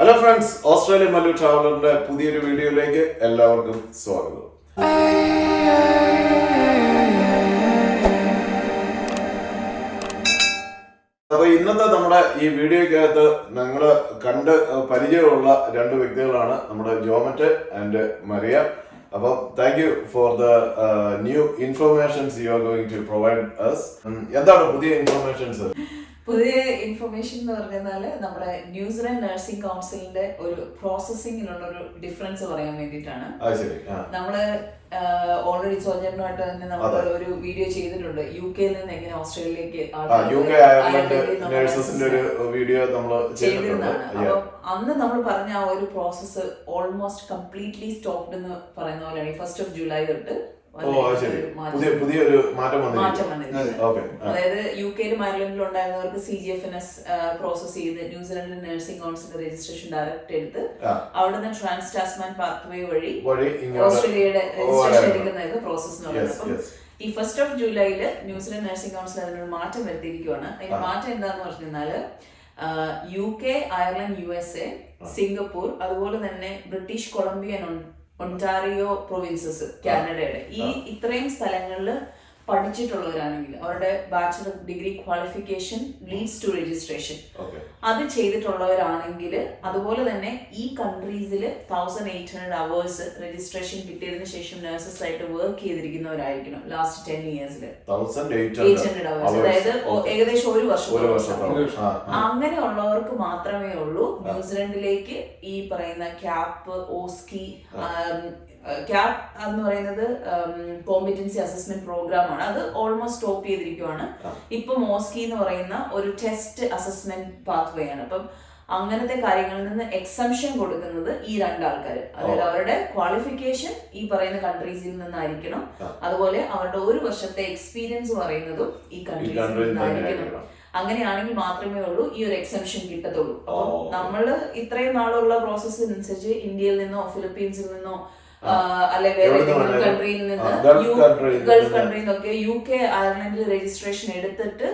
Hello friends, Australian Mallu ട്രാവലറിന്റെ പുതിയൊരു വീഡിയോയിലേക്ക് എല്ലാവർക്കും സ്വാഗതം. അപ്പൊ ഇന്നത്തെ നമ്മുടെ ഈ വീഡിയോക്കകത്ത് ഞങ്ങള് കണ്ട് പരിചയമുള്ള രണ്ട് വ്യക്തികളാണ് നമ്മുടെ ജോമറ്റ് ആൻഡ് മരിയ. അപ്പം thank you for the new informations you are going to provide us. എന്താണ് പുതിയ ഇൻഫർമേഷൻസ്? പുതിയ ഇൻഫർമേഷൻ എന്ന് പറഞ്ഞാൽ നമ്മുടെ ന്യൂസിലാൻഡ് നഴ്സിംഗ് കൗൺസിലിന്റെ ഒരു പ്രോസസ്സിങ്ങിലുള്ള ഒരു ഡിഫറൻസ് പറയാൻ വേണ്ടിയിട്ടാണ്. നമ്മള് ഓൾറെഡി സോജനുമായിട്ട് തന്നെ നമ്മൾ ഒരു വീഡിയോ ചെയ്തിട്ടുണ്ട്. UK നിന്ന് എങ്ങനെ ഓസ്ട്രേലിയയിലേക്ക് ചെയ്തിരുന്നതാണ്. അപ്പൊ അന്ന് നമ്മൾ പറഞ്ഞ ആ ഒരു പ്രോസസ്സ് ഓൾമോസ്റ്റ് കംപ്ലീറ്റ്ലി സ്റ്റോപ്ഡ് എന്ന് പറയുന്ന പോലെയാണ്. 1st of July തൊട്ട് മാറ്റം വന്നിട്ടുണ്ട്. അതായത് UK-ലും അയർലൻഡിലും ഉണ്ടായിരുന്നവർക്ക് CGFNS പ്രോസസ് ചെയ്ത് New Zealand nursing council registration direct എടുത്ത് അവിടുന്ന് ട്രാൻസ് ടാസ്മാൻ പാത്വേ വഴി ഓസ്ട്രേലിയയുടെ രജിസ്ട്രേഷൻ എടുക്കുന്നതായിരുന്നു പ്രോസസ് എന്ന് പറയുന്നത്. അപ്പം ഈ 1st of July New Zealand nursing council അതിനൊരു മാറ്റം വരുത്തിയിരിക്കുകയാണ്. അതിന്റെ മാറ്റം എന്താന്ന് പറഞ്ഞാൽ UK, അയർലൻഡ്, USA, സിംഗപ്പൂർ, അതുപോലെ തന്നെ ബ്രിട്ടീഷ് കൊളംബിയ, ഒണ്ടാരിയോ പ്രൊവിൻസസ്, കാനഡയുടെ ഇത്രയും സ്ഥലങ്ങളിൽ പഠിച്ചിട്ടുള്ളവരാണെങ്കിൽ അവരുടെ bachelor degree qualification leads to registration അത് ചെയ്തിട്ടുള്ളവരാണെങ്കിൽ, അതുപോലെ തന്നെ ഈ കൺട്രീസിൽ 1800 hours രജിസ്ട്രേഷൻ കിട്ടിയതിനു ശേഷം നഴ്സസ് ആയിട്ട് വർക്ക് ചെയ്തിരിക്കുന്നവരായിരിക്കണം ലാസ്റ്റ് 10 years 800 hours, അതായത് ഏകദേശം ഒരു വർഷം. അങ്ങനെയുള്ളവർക്ക് മാത്രമേ ഉള്ളൂ ന്യൂസിലൻഡിലേക്ക് ഈ പറയുന്ന ക്യാപ്പ്, ഓസ്കി. ക്യാപ് എന്ന് പറയുന്നത് കോമ്പിറ്റൻസി അസസ്മെന്റ് പ്രോഗ്രാം ആണ്. അത് ഓൾമോസ്റ്റ് സ്റ്റോപ്പ് ചെയ്തിരിക്കുവാണ്. ഇപ്പൊ മോസ്കി എന്ന് പറയുന്ന ഒരു ടെസ്റ്റ് അസസ്മെന്റ് പാത്വേ ആണ്. അപ്പം അങ്ങനത്തെ കാര്യങ്ങളിൽ നിന്ന് എക്സംഷൻ കൊടുക്കുന്നത് ഈ രണ്ടാൾക്കാർ. അതായത് അവരുടെ ക്വാളിഫിക്കേഷൻ ഈ പറയുന്ന കൺട്രീസിൽ നിന്നായിരിക്കണം, അതുപോലെ അവരുടെ ഒരു വർഷത്തെ എക്സ്പീരിയൻസ് പറയുന്നതും ഈ കൺട്രീസിൽ നിന്നായിരിക്കണം. അങ്ങനെയാണെങ്കിൽ മാത്രമേ ഉള്ളൂ ഈ ഒരു എക്സംഷൻ കിട്ടത്തുള്ളൂ. അപ്പം നമ്മള് ഇത്രയും നാളുള്ള പ്രോസസ് അനുസരിച്ച് ഇന്ത്യയിൽ നിന്നോ ഫിലിപ്പീൻസിൽ നിന്നോ അല്ലെ വേറെ ഏതെങ്കിലും കൺട്രിയിൽ നിന്ന്, ഗൾഫ് കൺട്രിയിൽ നിന്നൊക്കെ UK, അയർലൻഡിൽ രജിസ്ട്രേഷൻ എടുത്തിട്ട്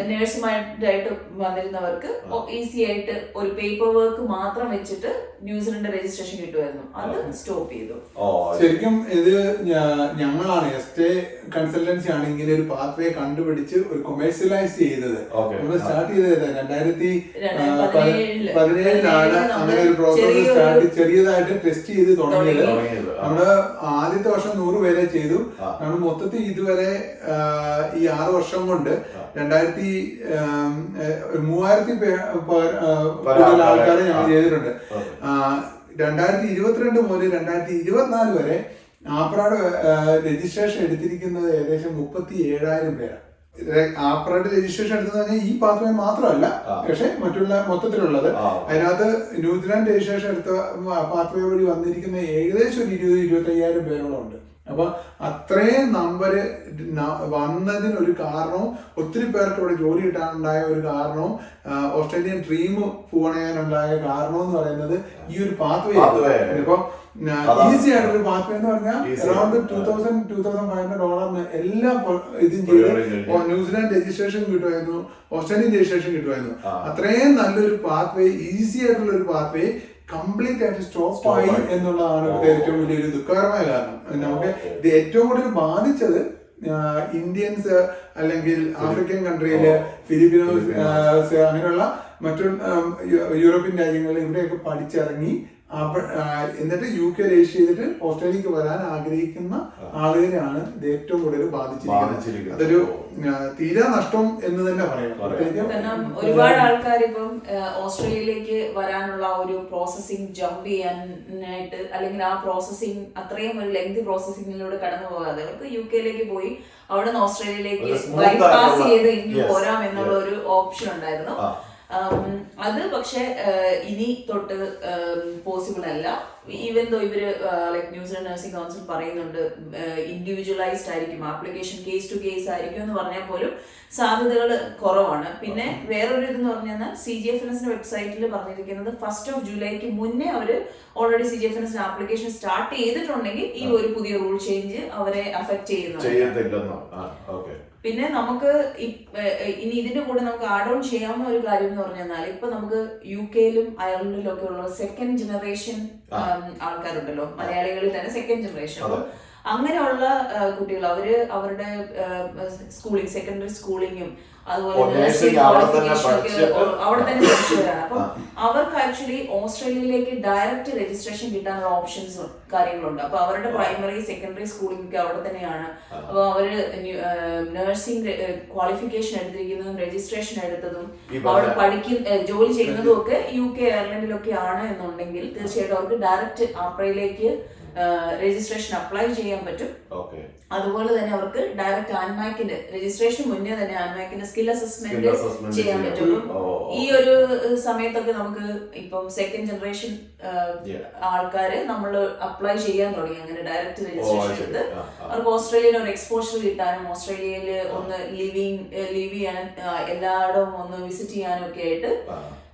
നേഴ്സുമായിട്ട് വന്നിരുന്നവർക്ക് ഈസി ആയിട്ട് ഒരു പേപ്പർ വർക്ക് മാത്രം വെച്ചിട്ട് ന്യൂസിലൻഡ് രജിസ്ട്രേഷൻ കിട്ടുമായിരുന്നു. അത് സ്റ്റോപ്പ് ചെയ്തു. ശരിക്കും ഇത് ഞങ്ങളാണ് എസ്റ്റേ കൺസൾട്ടൻസി ആണ് ഇങ്ങനെ ഒരു പാത്വേ കണ്ടുപിടിച്ച് ഒരു കൊമേഴ്സ്യലൈസ് ചെയ്തത്. നമ്മൾ സ്റ്റാർട്ട് ചെയ്തത് 2017 അങ്ങനെ ഒരു പ്രോസസ് സ്റ്റാർട്ട് ചെറിയതായിട്ട് ടെസ്റ്റ് ചെയ്ത് തുടങ്ങിയത്. നമ്മള് ആദ്യത്തെ വർഷം 100 പേരെ ചെയ്തു. നമ്മൾ മൊത്തത്തിൽ ഇതുവരെ ഈ 6 വർഷം കൊണ്ട് 3000 ആൾക്കാരെ ഞങ്ങൾ ചെയ്തിട്ടുണ്ട്. 2022 മുതൽ 2024 വരെ ആപ്രാഡ് രജിസ്ട്രേഷൻ എടുത്തിരിക്കുന്നത് ഏകദേശം 37,000 പേരാണ്. ആപ്രാഡ് രജിസ്ട്രേഷൻ എടുത്തെന്ന് പറഞ്ഞാൽ ഈ പാത്വേ മാത്രമല്ല, പക്ഷെ മറ്റുള്ള മൊത്തത്തിലുള്ളത്. അതിനകത്ത് ന്യൂസിലാൻഡ് രജിസ്ട്രേഷൻ എടുത്ത പാത്വേ വഴി വന്നിരിക്കുന്ന ഏകദേശം 20,000-25,000 പേരോളം ഉണ്ട്. അപ്പൊ അത്രയും നമ്പര് വന്നതിന് ഒരു കാരണവും, ഒത്തിരി പേർക്ക് ഇവിടെ ജോലി കിട്ടാനുണ്ടായ ഒരു കാരണവും, ഓസ്ട്രേലിയൻ ഡ്രീം പൂവണയാനുണ്ടായ കാരണവും എന്ന് പറയുന്നത് ഈ ഒരു പാത്വേ. ഇപ്പം ഈസി ആയിട്ടൊരു പാത്വേ എന്ന് പറഞ്ഞാൽ അറൌണ്ട് $2,000-2,500 എല്ലാം ഇതും ചെയ്ത് ന്യൂസിലാൻഡ് രജിസ്ട്രേഷൻ കിട്ടുമായിരുന്നു, ഓസ്ട്രേലിയൻ രജിസ്ട്രേഷൻ കിട്ടുമായിരുന്നു. അത്രയും നല്ലൊരു പാത്വേ, ഈസി ആയിട്ടുള്ള ഒരു പാത്വേ കംപ്ലീറ്റ് ആയിട്ട് സ്റ്റോപ്പ് ആയി എന്നുള്ളതാണ് ഇവിടുത്തെ ഏറ്റവും വലിയൊരു ദുഃഖകരമായ കാരണം. നമുക്ക് ഇത് ഏറ്റവും കൂടുതൽ ബാധിച്ചത് ഇന്ത്യൻസ് അല്ലെങ്കിൽ ആഫ്രിക്കൻ കൺട്രിയില്, ഫിലിപ്പീനോസ്, അങ്ങനെയുള്ള മറ്റു യൂറോപ്യൻ രാജ്യങ്ങളിൽ ഇവിടെയൊക്കെ പഠിച്ചിറങ്ങി എന്നിട്ട് UK രജിസ്റ്റർ ചെയ്തിട്ട് ഓസ്ട്രേലിയക്ക് വരാൻ ആഗ്രഹിക്കുന്ന ആളുകളെയാണ് ഇത് ഏറ്റവും കൂടുതൽ ബാധിച്ചിരിക്കുന്നത്. അതൊരു തീരാ നഷ്ടം എന്ന് തന്നെ പറയാം. കാരണം ഒരുപാട് ആൾക്കാർ ഇപ്പം ഓസ്ട്രേലിയയിലേക്ക് വരാനുള്ള ഒരു പ്രോസസ്സിംഗ് ജമ്പ് ചെയ്യാനായിട്ട്, അല്ലെങ്കിൽ ആ പ്രോസസ്സിംഗ് അത്രയും ഒരു ലെങ്തി പ്രോസസ്സിംഗിലൂടെ കടന്നു പോകാതെ അവർക്ക് UK-ലേക്ക് പോയി അവിടെ നിന്ന് ഓസ്ട്രേലിയയിലേക്ക് ബൈപാസ് ചെയ്ത് ഇനി പോരാം എന്നുള്ള ഒരു ഓപ്ഷൻ ഉണ്ടായിരുന്നു. അത് പക്ഷെ ഇനി തൊട്ട് പോസിബിൾ അല്ല. ഈവൻ ദോ ഇവര് ലൈക് ന്യൂസിലാൻഡ് നഴ്സിംഗ് കൗൺസിൽ പറയുന്നുണ്ട് ഇൻഡിവിജ്വലൈസ്ഡ് ആയിരിക്കും, ആപ്ലിക്കേഷൻ കേസ് ടു കേസ് ആയിരിക്കും എന്ന് പറഞ്ഞാൽ പോലും സാധ്യതകൾ കുറവാണ്. പിന്നെ വേറൊരു ഇതെന്ന് പറഞ്ഞാൽ CGFNS വെബ്സൈറ്റിൽ പറഞ്ഞിരിക്കുന്നത് 1st of July മുന്നേ അവര് ഓൾറെഡി CGFNS ആപ്ലിക്കേഷൻ സ്റ്റാർട്ട് ചെയ്തിട്ടുണ്ടെങ്കിൽ ഈ ഒരു പുതിയ റൂൾ ചേഞ്ച് അവരെ അഫക്ട് ചെയ്യുന്നു. പിന്നെ നമുക്ക് ഇനി ഇതിന്റെ കൂടെ നമുക്ക് ആഡ് ഓൺ ചെയ്യാവുന്ന ഒരു കാര്യം എന്ന് പറഞ്ഞാൽ ഇപ്പൊ നമുക്ക് UK-ലും അയർലൻഡിലും ഒക്കെ ഉള്ള സെക്കൻഡ് ജനറേഷൻ ആൾക്കാരുണ്ടല്ലോ, മലയാളികളിൽ തന്നെ സെക്കൻഡ് ജനറേഷൻ. അങ്ങനെയുള്ള കുട്ടികൾ അവരുടെ സ്കൂളിംഗ്, സെക്കൻഡറി സ്കൂളിങ്ങും അതുപോലെ അവിടെ തന്നെ പഠിച്ചവരാണ്. അപ്പം അവർക്ക് ആക്ച്വലി ഓസ്ട്രേലിയയിലേക്ക് ഡയറക്റ്റ് രജിസ്ട്രേഷൻ കിട്ടാനുള്ള ഓപ്ഷൻസും കാര്യങ്ങളുണ്ട്. അപ്പൊ അവരുടെ പ്രൈമറി സെക്കൻഡറി സ്കൂളിംഗ് ഒക്കെ അവിടെ തന്നെയാണ്. അപ്പൊ അവര് നഴ്സിംഗ് ക്വാളിഫിക്കേഷൻ എടുത്തിരിക്കുന്നതും രജിസ്ട്രേഷൻ എടുത്തതും അവിടെ ജോലി ചെയ്യുന്നതും ഒക്കെ UK അയർലൻഡിലൊക്കെ ആണ് എന്നുണ്ടെങ്കിൽ തീർച്ചയായിട്ടും അവർക്ക് ഡയറക്റ്റ് ആപ്രയിലേക്ക് രജിസ്ട്രേഷൻ അപ്ലൈ ചെയ്യാൻ പറ്റും. അതുപോലെ തന്നെ അവർക്ക് ഡയറക്റ്റ് ആൻമാക്കിന്റെ രജിസ്ട്രേഷൻ മുന്നേ തന്നെ ആൻമാക്കിന്റെ സ്കിൽ അസസ്മെന്റ് ചെയ്യാൻ പറ്റും. ഈ ഒരു സമയത്തൊക്കെ നമുക്ക് ഇപ്പം സെക്കൻഡ് ജനറേഷൻ ആൾക്കാര് നമ്മൾ അപ്ലൈ ചെയ്യാൻ തുടങ്ങി. അങ്ങനെ ഡയറക്റ്റ് രജിസ്ട്രേഷൻ എടുത്ത് അവർക്ക് ഓസ്ട്രേലിയയിൽ ഒരു എക്സ്പോഷർ കിട്ടാനും ഓസ്ട്രേലിയയിൽ ഒന്ന് ലീവ് ചെയ്യാനും എല്ലായിടവും ഒന്ന് വിസിറ്റ് ചെയ്യാനും ഒക്കെ ആയിട്ട്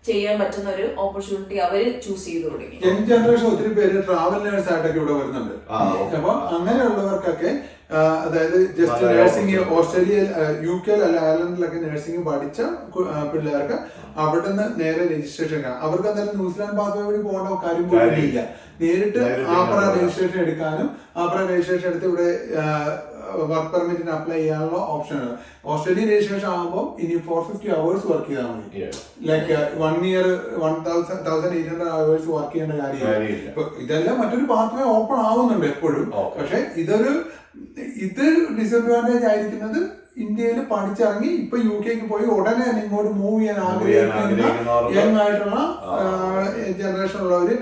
ചെയ്യാൻ പറ്റുന്ന ഒരു ഓപ്പർച്യൂണിറ്റി അവര് ചൂസ് ചെയ്ത് തുടങ്ങി. യങ് ജനറേഷൻ ഒത്തിരി പേര് ട്രാവൽ നേഴ്സ് ആയിട്ടൊക്കെ ഇവിടെ വരുന്നുണ്ട്. അപ്പൊ അങ്ങനെയുള്ളവർക്കൊക്കെ അതായത് ജസ്റ്റ് നഴ്സിംഗ് ഓസ്ട്രേലിയയിൽ UK അല്ല അയർലൻഡിലൊക്കെ നഴ്സിംഗ് പഠിച്ച പിള്ളേർക്ക് അവിടുന്ന് നേരെ രജിസ്ട്രേഷൻ കാണാം. അവർക്ക് എന്തായാലും ന്യൂസിലാൻഡ് പാത്വേ വഴി പോകേണ്ട കാര്യം പോലും ഇല്ല. നേരിട്ട് ആപ്ര രജിസ്ട്രേഷൻ എടുക്കാനും ആപ്ര രജിസ്ട്രേഷൻ എടുത്ത് ഇവിടെ വർക്ക് പെർമിറ്റിന് അപ്ലൈ ചെയ്യാനുള്ള ഓപ്ഷനാണ്. ഓസ്ട്രേലിയൻ രജിസ്ട്രേഷൻ ആകുമ്പോൾ ഇനി 450 hours വർക്ക് ചെയ്താൽ മതി. ലൈക്ക് 1 year 1800 hours വർക്ക് ചെയ്യേണ്ട കാര്യമില്ല. ഇപ്പൊ ഇതെല്ലാം മറ്റൊരു പാത്വേ ഓപ്പൺ ആവുന്നുണ്ട് എപ്പോഴും. പക്ഷെ ഇത് ഡിസഡ്വാൻറ്റേജ് ആയിരിക്കുന്നത് ഇന്ത്യയിൽ പഠിച്ചിറങ്ങി ഇപ്പൊ UK-ക്ക് പോയി ഉടനെ തന്നെ ഇങ്ങോട്ട് മൂവ് ചെയ്യാൻ ആഗ്രഹിക്കുന്ന യങ് ആയിട്ടുള്ള ജനറേഷൻ ഉള്ളവര്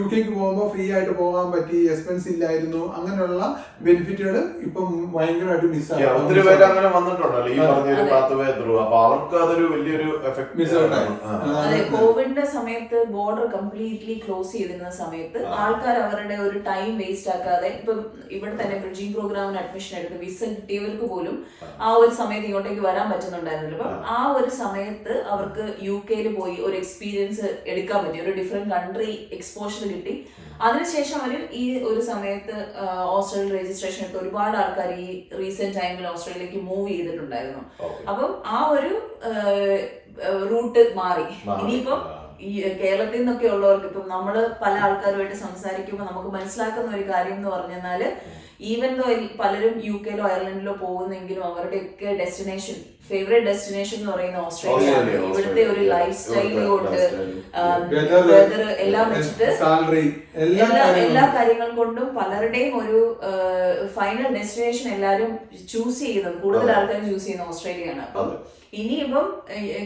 UK-ക്ക് പോകുമ്പോൾ ഫ്രീ ആയിട്ട് പോകാൻ പറ്റി, എക്സ്പെൻസ് ഇല്ലായിരുന്നു, അങ്ങനെയുള്ള ബെനിഫിറ്റുകൾ ഇപ്പം ഭയങ്കരമായിട്ട് മിസ്സായി. ഒത്തിരി പേര് അങ്ങനെ വന്നിട്ടുണ്ടല്ലോ ഈ പറഞ്ഞൊരു പാത്വേ ത്രൂ. അപ്പൊ അവർക്ക് അതൊരു വലിയൊരു കോവിഡിന്റെ സമയത്ത് ബോർഡർ കംപ്ലീറ്റ്ലി ക്ലോസ് ചെയ്തിരുന്ന സമയത്ത് ആൾക്കാർ അവരുടെ ഒരു ടൈം വേസ്റ്റ് ആക്കാതെ ഇപ്പം ഇവിടെ തന്നെ ബ്രിഡ്ജിംഗ് പ്രോഗ്രാമിന് അഡ്മിഷൻ എടുത്ത് വിസ കിട്ടിയവർക്ക് പോലും ആ ഒരു സമയത്ത് ഇങ്ങോട്ടേക്ക് വരാൻ പറ്റുന്നുണ്ടായിരുന്നില്ല. അപ്പം ആ ഒരു സമയത്ത് അവർക്ക് UK-യിൽ പോയി ഒരു എക്സ്പീരിയൻസ് എടുക്കാൻ പറ്റി, ഒരു ഡിഫറെന്റ് കൺട്രി എക്സ്പോഷർ കിട്ടി. അതിനുശേഷം അവർ ഈ ഒരു സമയത്ത് ഓസ്ട്രേലിയൻ രജിസ്ട്രേഷൻ എടുത്ത് ഒരുപാട് ആൾക്കാർ ഈ റീസെന്റ് ടൈമിൽ ഓസ്ട്രേലിയയിലേക്ക് മൂവ് ചെയ്തിട്ടുണ്ടായിരുന്നു. അപ്പം ആ ഒരു റൂട്ട് മാറി. ഇനിയിപ്പം ഈ കേരളത്തിൽ നിന്നൊക്കെ ഉള്ളവർക്ക് ഇപ്പം നമ്മള് പല ആൾക്കാരുമായിട്ട് സംസാരിക്കുമ്പോൾ നമുക്ക് മനസ്സിലാക്കുന്ന ഒരു കാര്യം എന്ന് പറഞ്ഞാല് ഈവൻ ദോ പലരും UK-ലോ അയർലൻഡിലോ പോകുന്നെങ്കിലും അവരുടെയൊക്കെ ഡെസ്റ്റിനേഷൻ ഫേവറേറ്റ് ഡെസ്റ്റിനേഷൻ എന്ന് പറയുന്ന ഓസ്ട്രേലിയയാണ്. ഇവിടുത്തെ ഒരു ലൈഫ് സ്റ്റൈല് കൊണ്ട് വെതർ എല്ലാം വെച്ചിട്ട് എല്ലാ കാര്യങ്ങൾ കൊണ്ടും പലരുടെയും ഒരു ഫൈനൽ ഡെസ്റ്റിനേഷൻ എല്ലാവരും ചൂസ് ചെയ്യുന്നത്, കൂടുതൽ ആൾക്കാർ ചൂസ് ചെയ്യുന്ന ഓസ്ട്രേലിയയാണ്. അപ്പം ഇനിയിപ്പം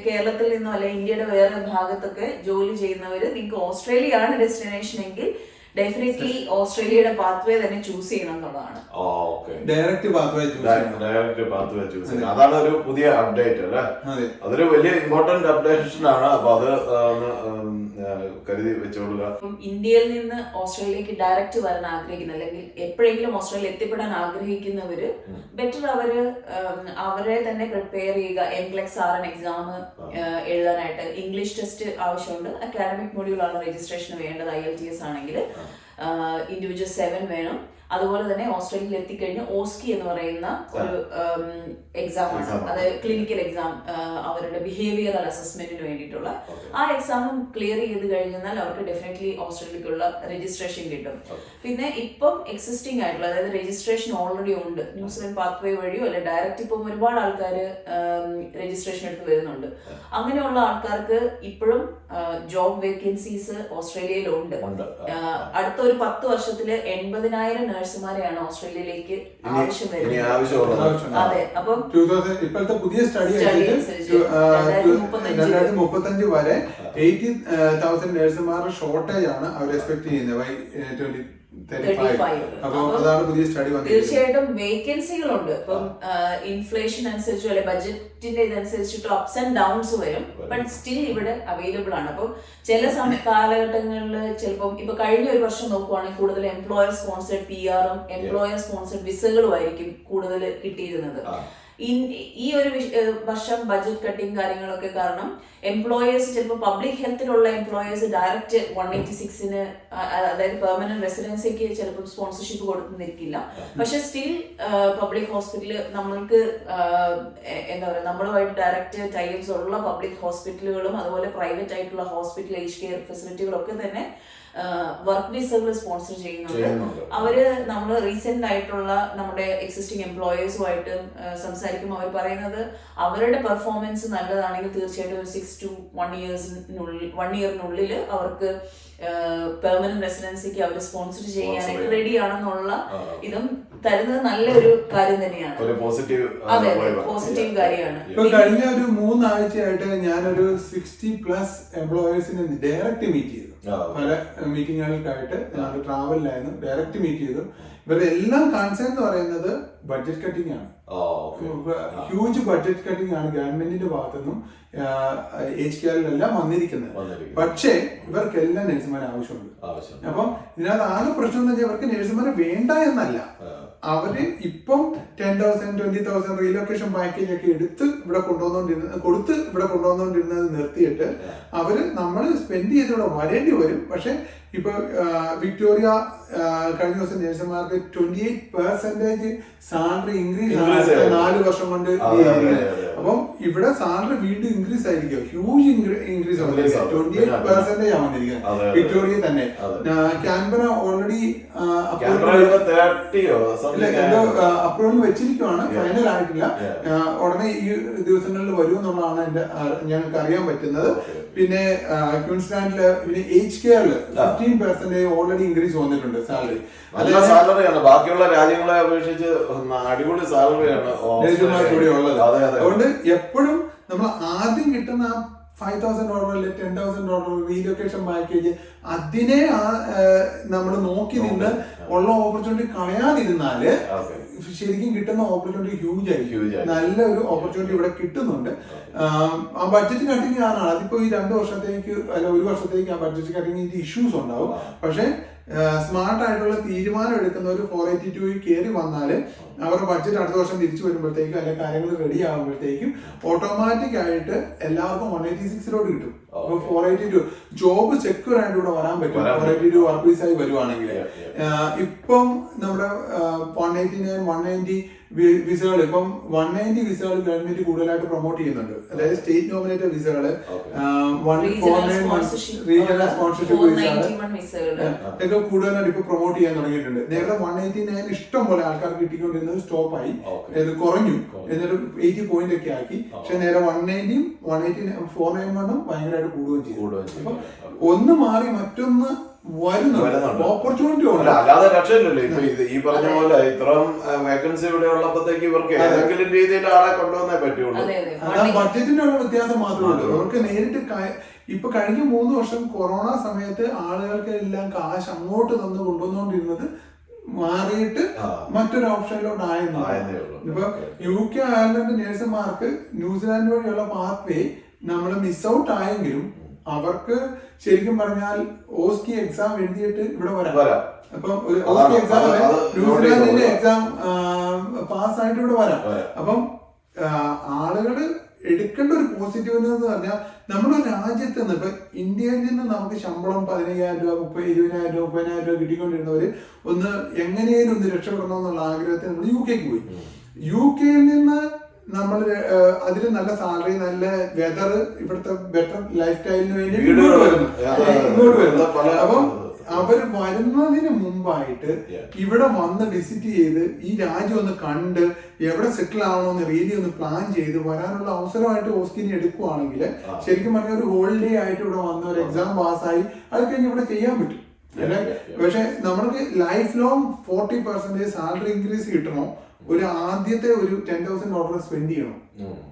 കേരളത്തിൽ നിന്നോ അല്ലെ ഇന്ത്യയുടെ വേറെ ഭാഗത്തൊക്കെ ജോലി ചെയ്യുന്നവര് നിങ്ങൾക്ക് ഓസ്ട്രേലിയ ആണ് ഡെസ്റ്റിനേഷൻ എങ്കിൽ ഡെഫിനറ്റ്ലി ഓസ്ട്രേലിയയുടെ പാത്വേ തന്നെ ചൂസ് ചെയ്യണം എന്നുള്ളതാണ്. ഡയറക്റ്റ് പാത്വേ ചൂസ് ചെയ്യണം. അതാണ് ഒരു പുതിയ അപ്ഡേറ്റ് അല്ലേ? അതൊരു വലിയ ഇമ്പോർട്ടന്റ് അപ്ഡേഷൻ ആണ്. അപ്പൊ അത് കരുതി വെച്ചോളുക. ഇന്ത്യയിൽ നിന്ന് ഓസ്ട്രേലിയയിലേക്ക് ഡയറക്റ്റ് വരാൻ ആഗ്രഹിക്കുന്ന അല്ലെങ്കിൽ എപ്പോഴെങ്കിലും ഓസ്ട്രേലിയ എത്തിപ്പെടാൻ ആഗ്രഹിക്കുന്നവര് ബെറ്റർ അവരെ തന്നെ പ്രിപ്പയർ ചെയ്യുക. NCLEX-RN എക്സാം എഴുതാനായിട്ട് ഇംഗ്ലീഷ് ടെസ്റ്റ് ആവശ്യമുണ്ട്. അക്കാഡമിക് മൊഡ്യൂൾ ആണ് രജിസ്ട്രേഷന് വേണ്ടത്. IELTS ആണെങ്കിൽ ഇൻഡിവിജ്വൽ 7 വേണം. അതുപോലെ തന്നെ ഓസ്ട്രേലിയയിൽ എത്തിക്കഴിഞ്ഞ് ഓസ്കി എന്ന് പറയുന്ന ഒരു എക്സാം ആണ്. അതായത് ക്ലിനിക്കൽ എക്സാം, അവരുടെ ബിഹേവിയറൽ അസസ്മെന്റിന് വേണ്ടിയിട്ടുള്ള ആ എക്സാമും ക്ലിയർ ചെയ്ത് കഴിഞ്ഞാൽ അവർക്ക് ഡെഫിനറ്റ്ലി ഓസ്ട്രേലിയക്കുള്ള രജിസ്ട്രേഷൻ കിട്ടും. പിന്നെ ഇപ്പം എക്സിസ്റ്റിംഗ് ആയിട്ടുള്ള അതായത് രജിസ്ട്രേഷൻ ഓൾറെഡി ഉണ്ട് ന്യൂസിലൻഡ് പാത്വേ വഴിയോ അല്ലെ ഡയറക്റ്റ് ഇപ്പം ഒരുപാട് ആൾക്കാർ രജിസ്ട്രേഷൻ എടുത്ത് വരുന്നുണ്ട്. അങ്ങനെയുള്ള ആൾക്കാർക്ക് ഇപ്പോഴും ജോബ് വേക്കൻസീസ് ഓസ്ട്രേലിയയിലുണ്ട്. അടുത്ത ഒരു 10 വർഷത്തില് 80,000 നഴ്സുമാരെയാണ് ഓസ്ട്രേലിയയിലേക്ക് ആവശ്യം വരുന്നത്. അതെ, അപ്പം ഇപ്പോഴത്തെ പുതിയ സ്റ്റഡി 2035 വരെ 80,000 നഴ്സുമാരുടെ ഷോർട്ടേജ് ആണ് അവർ എക്സ്പെക്ട് ചെയ്യുന്നത് ബൈ 2035. അപ്പോൾ അതാണ് പുതിയ സ്റ്റഡി വന്നത്. തീർച്ചയായിട്ടും വേക്കൻസികളുണ്ട്. ഇപ്പം ഇൻഫ്ലേഷൻ അനുസരിച്ചോ അല്ലെ ബഡ്ജറ്റിന്റെ ഇതനുസരിച്ചിട്ടോ അപ്സ് ആൻഡ് ഡൗൺസ് വരും. ബട്ട് സ്റ്റിൽ ഇവിടെ അവൈലബിൾ ആണ്. അപ്പം ചില കാലഘട്ടങ്ങളിൽ ചിലപ്പം ഇപ്പൊ കഴിഞ്ഞ ഒരു വർഷം നോക്കുവാണെങ്കിൽ കൂടുതൽ എംപ്ലോയർ സ്പോൺസേഡ് PR-ഉം എംപ്ലോയർ സ്പോൺസേഡ് വിസകളും ആയിരിക്കും കൂടുതൽ കിട്ടിയിരുന്നത്. ഈ ഒരു വർഷം ബഡ്ജറ്റ് കട്ടിങ് കാര്യങ്ങളൊക്കെ കാരണം എംപ്ലോയേഴ്സ് ചിലപ്പോൾ പബ്ലിക് ഹെൽത്തിലുള്ള എംപ്ലോയേഴ്സ് ഡയറക്റ്റ് 186-ന് അതായത് പെർമനന്റ് റെസിഡൻസിക്ക് ചിലപ്പോൾ സ്പോൺസർഷിപ്പ് കൊടുക്കുന്നിരിക്കില്ല. പക്ഷെ സ്റ്റിൽ പബ്ലിക് ഹോസ്പിറ്റല് നമ്മൾക്ക് എന്താ പറയുക, നമ്മളുമായിട്ട് ഡയറക്റ്റ് ടൈപ്സ് ഉള്ള പബ്ലിക് ഹോസ്പിറ്റലുകളും അതുപോലെ പ്രൈവറ്റ് ആയിട്ടുള്ള ഹോസ്പിറ്റൽ ഏജ് കെയർ ഫെസിലിറ്റികളൊക്കെ തന്നെ വർക്ക് വിസകൾ സ്പോൺസർ ചെയ്യുന്നുണ്ട്. അവര് നമ്മൾ റീസെന്റ് ആയിട്ടുള്ള നമ്മുടെ എക്സിസ്റ്റിംഗ് എംപ്ലോയേഴ്സുമായിട്ട് സംസാരിക്കുമ്പോൾ അവർ പറയുന്നത് അവരുടെ പെർഫോമൻസ് നല്ലതാണെങ്കിൽ തീർച്ചയായിട്ടും ഒരു 6 to 1 ഇയറിനുള്ളിൽ അവർക്ക് പെർമനന്റ് റെസിഡൻസിക്ക് അവർ സ്പോൺസർ ചെയ്യാനായിട്ട് റെഡി ആണെന്നുള്ള ഇതും തരുന്നത് നല്ലൊരു കാര്യം തന്നെയാണ്. അതെ, പോസിറ്റീവ് കാര്യമാണ്. ഇപ്പൊ കഴിഞ്ഞ ഒരു 3 ആഴ്ചയായിട്ട് ഞാനൊരു 60+ എംപ്ലോയേഴ്സിനെ ഡയറക്റ്റ് മീറ്റ് ചെയ്തു. പല മീറ്റിങ്ങുകൾക്കായിട്ട് ഞാൻ ട്രാവലിലായിരുന്നു, ഡയറക്റ്റ് മീറ്റ് ചെയ്തു. ഇവരുടെ എല്ലാം കൺസേൺ എന്ന് പറയുന്നത് ബഡ്ജറ്റ് കട്ടിംഗ് ആണ്. ഹ്യൂജ് ബഡ്ജറ്റ് കട്ടിംഗ് ആണ് ഗവൺമെന്റിന്റെ ഭാഗത്തുനിന്നും ഏജ് കെയറിലെല്ലാം വന്നിരിക്കുന്നത്. പക്ഷേ ഇവർക്കെല്ലാം നഴ്സുമാരെ ആവശ്യമുണ്ട്. അപ്പം ഇതിനകത്ത് ആകെ പ്രശ്നം എന്ന് വെച്ചാൽ ഇവർക്ക് നഴ്സുമാരെ വേണ്ട എന്നല്ല, അവര് ഇപ്പം 10,000 20,000 റീലൊക്കേഷൻ പാക്കേജ് ഒക്കെ കൊടുത്ത് ഇവിടെ കൊണ്ടുവന്നുകൊണ്ടിരുന്നത് നിർത്തിയിട്ട് അവര് നമ്മൾ സ്പെൻഡ് ചെയ്ത് ഇവിടെ വരേണ്ടി വരും. പക്ഷെ ഇപ്പൊ വിക്ടോറിയ കഴിഞ്ഞ ദിവസം നഴ്സുമാർക്ക് 28% സാലറി ഇൻക്രീസ് 4 വർഷം കൊണ്ട്. അപ്പം ഇവിടെ സാലറി വീണ്ടും ഇൻക്രീസ് ആയിരിക്കും, ഹ്യൂജ് ഇൻക്രീസ് 28% ആണ് വന്നിരിക്കുന്നത് വിക്ടോറിയ തന്നെ. കാൻബറ ഓൾറെഡി അപ്രൂവൽ വെച്ചിരിക്കുവാണ്, ഫൈനൽ ആയിട്ടില്ല. ഉടനെ ഈ ദിവസങ്ങളിൽ വരുമെന്നുള്ളതാണ് ഞങ്ങൾക്ക് അറിയാൻ പറ്റുന്നത്. പിന്നെ ക്യൂൻസ്ലാൻഡില് പിന്നെ ഏജ് കെയറിൽ 15% ഓൾറെഡി ഇൻക്രീസ് വന്നിട്ടുണ്ട് സാലറി. നല്ല സാലറിയാണ്, ബാക്കിയുള്ള രാജ്യങ്ങളെ അപേക്ഷിച്ച് അടിപൊളി സാലറിയാണ് കൂടി ഉള്ളത്. അതുകൊണ്ട് എപ്പോഴും നമ്മൾ ആദ്യം കിട്ടുന്ന $5,000 അല്ലെങ്കിൽ $10,000 റീലൊക്കേഷൻ പാക്കേജ് അതിനെ നമ്മൾ നോക്കി നിന്ന് ഉള്ള ഓപ്പർച്യൂണിറ്റി കളയാതിരുന്നാല് ശരിക്കും കിട്ടുന്ന ഓപ്പർച്യൂണിറ്റി ഹ്യൂജ് ആയിരിക്കും. നല്ലൊരു ഓപ്പർച്യൂണിറ്റി ഇവിടെ കിട്ടുന്നുണ്ട്. ആ ബഡ്ജറ്റ് കട്ടിങ് ആണ്. അതിപ്പോ ഈ 2 വർഷത്തേക്ക് അല്ല 1 വർഷത്തേക്ക് ആ ബഡ്ജറ്റ് കട്ടിങ്ങിന്റെ ഇഷ്യൂസ് ഉണ്ടാവും. പക്ഷെ സ്മാർട്ട് ആയിട്ടുള്ള തീരുമാനം എടുക്കുന്ന ഒരു 482 കയറി വന്നാല് അവരുടെ ബഡ്ജറ്റ് അടുത്ത വർഷം തിരിച്ചു വരുമ്പോഴത്തേക്കും അല്ലെങ്കിൽ കാര്യങ്ങൾ റെഡി ആകുമ്പോഴത്തേക്കും ഓട്ടോമാറ്റിക് ആയിട്ട് എല്ലാവർക്കും 186 കിട്ടും. 482 ജോബ് സെക്യൂർ ആയിട്ട് ഇവിടെ വരാൻ പറ്റും. 482 വർക്ക് വിസ ആയി വരുവാണെങ്കിൽ ഇപ്പം നമ്മുടെ 189 190 വിസകൾ, ഇപ്പം 190 വിസകൾ ഗവൺമെന്റ് കൂടുതലായിട്ട് പ്രൊമോട്ട് ചെയ്യുന്നുണ്ട്. അതായത് സ്റ്റേറ്റ് നോമിനേറ്റഡ് വിസകള്, റീജിയണൽ സ്പോൺസർഷിപ്പ് വിസകള് ഒക്കെ കൂടുതലായിട്ട് ഇപ്പൊ പ്രൊമോട്ട് ചെയ്യാൻ തുടങ്ങിയിട്ടുണ്ട്. നേരത്തെ 189 ഇഷ്ടം പോലെ ആൾക്കാർ കിട്ടിക്കൊണ്ടിരുന്നത് സ്റ്റോപ്പായി, കുറഞ്ഞു, എന്നിട്ട് 80 പോയിന്റ് ഒക്കെ ആക്കി. പക്ഷെ നേരെ 190 491 ഭയങ്കരമായിട്ട് കൂടുകയും ചെയ്തു. അപ്പൊ ഒന്ന് മാറി മറ്റൊന്ന് വരുന്നുണ്ട്, ഓപ്പർച്യൂണിറ്റി ഉണ്ട്. അല്ലാതെ രക്ഷയില്ലല്ലോ. ഇപ്പൊ ഈ പറഞ്ഞ പോലെ ഇത്രയും വേക്കൻസി ഇവിടെ ഉള്ളപ്പോഴത്തേക്ക് ഇവർക്ക് ഏതെങ്കിലും രീതിയിൽ ആളെ കൊണ്ടുവന്നേ പറ്റുള്ളൂ. ബഡ്ജറ്റിന്റെ ഉള്ള വ്യത്യാസം മാത്രമേ ഉള്ളൂ. അവർക്ക് നേരിട്ട് ഇപ്പൊ കഴിഞ്ഞ 3 വർഷം കൊറോണ സമയത്ത് ആളുകൾക്ക് എല്ലാം കാശ് അങ്ങോട്ട് തന്നു കൊണ്ടുവന്നുകൊണ്ടിരുന്നത് മാറിയിട്ട് മറ്റൊരു ഓപ്ഷനിലോട്ട് ആയെന്നു. ഇപ്പൊ UK അയർലൻഡ് നേഴ്സുമാർക്ക് ന്യൂസിലാൻഡ് വഴിയുള്ള പാത്വേ നമ്മൾ മിസ് ഔട്ട് ആയെങ്കിലും അവർക്ക് ശരിക്കും പറഞ്ഞാൽ ഓസ്കി എക്സാം എഴുതിയിട്ട് ഇവിടെ വരാം. അപ്പം ഓസ്കി എക്സാം ന്യൂസിലാൻഡിന്റെ എക്സാം പാസ്സായിട്ട് ഇവിടെ വരാം. അപ്പം ആളുകള് എടുക്കേണ്ട ഒരു പോസിറ്റീവ് എന്ന് പറഞ്ഞാൽ നമ്മുടെ രാജ്യത്ത് നിന്ന് ഇപ്പൊ ഇന്ത്യയിൽ നിന്ന് നമുക്ക് ശമ്പളം 15,000 രൂപ 20,000 രൂപ 30,000 രൂപ കിട്ടിക്കൊണ്ടിരുന്നവര് ഒന്ന് എങ്ങനെയും ഒന്ന് രക്ഷപ്പെടണം എന്നുള്ള ആഗ്രഹത്തിൽ നമ്മൾ UK പോയി. UK നിന്ന് നമ്മൾ അതിൽ നല്ല സാലറി, നല്ല വെതർ, ഇവിടുത്തെ ബെറ്റർ ലൈഫ് സ്റ്റൈലിന് വേണ്ടി ഇങ്ങോട്ട് വരുന്നു. അപ്പം അവർ വരുന്നതിന് മുമ്പായിട്ട് ഇവിടെ വന്ന് വിസിറ്റ് ചെയ്ത് ഈ രാജ്യം ഒന്ന് കണ്ട് എവിടെ സെറ്റിൽ ആവണമെന്ന് രീതി ഒന്ന് പ്ലാൻ ചെയ്ത് വരാനുള്ള അവസരമായിട്ട് ഓസ്കിനെ എടുക്കുവാണെങ്കിൽ ശരിക്കും പറഞ്ഞ ഒരു ഹോളിഡേ ആയിട്ട് ഇവിടെ വന്ന് ഒരു എക്സാം പാസ്സായി അത് കഴിഞ്ഞ് ഇവിടെ ചെയ്യാൻ പറ്റും. പക്ഷെ നമ്മൾക്ക് ലൈഫ് ലോങ് 40% സാലറി ഇൻക്രീസ് കിട്ടണോ, ഒരു ആദ്യത്തെ ഒരു $10,000 സ്പെൻഡ് ചെയ്യണം.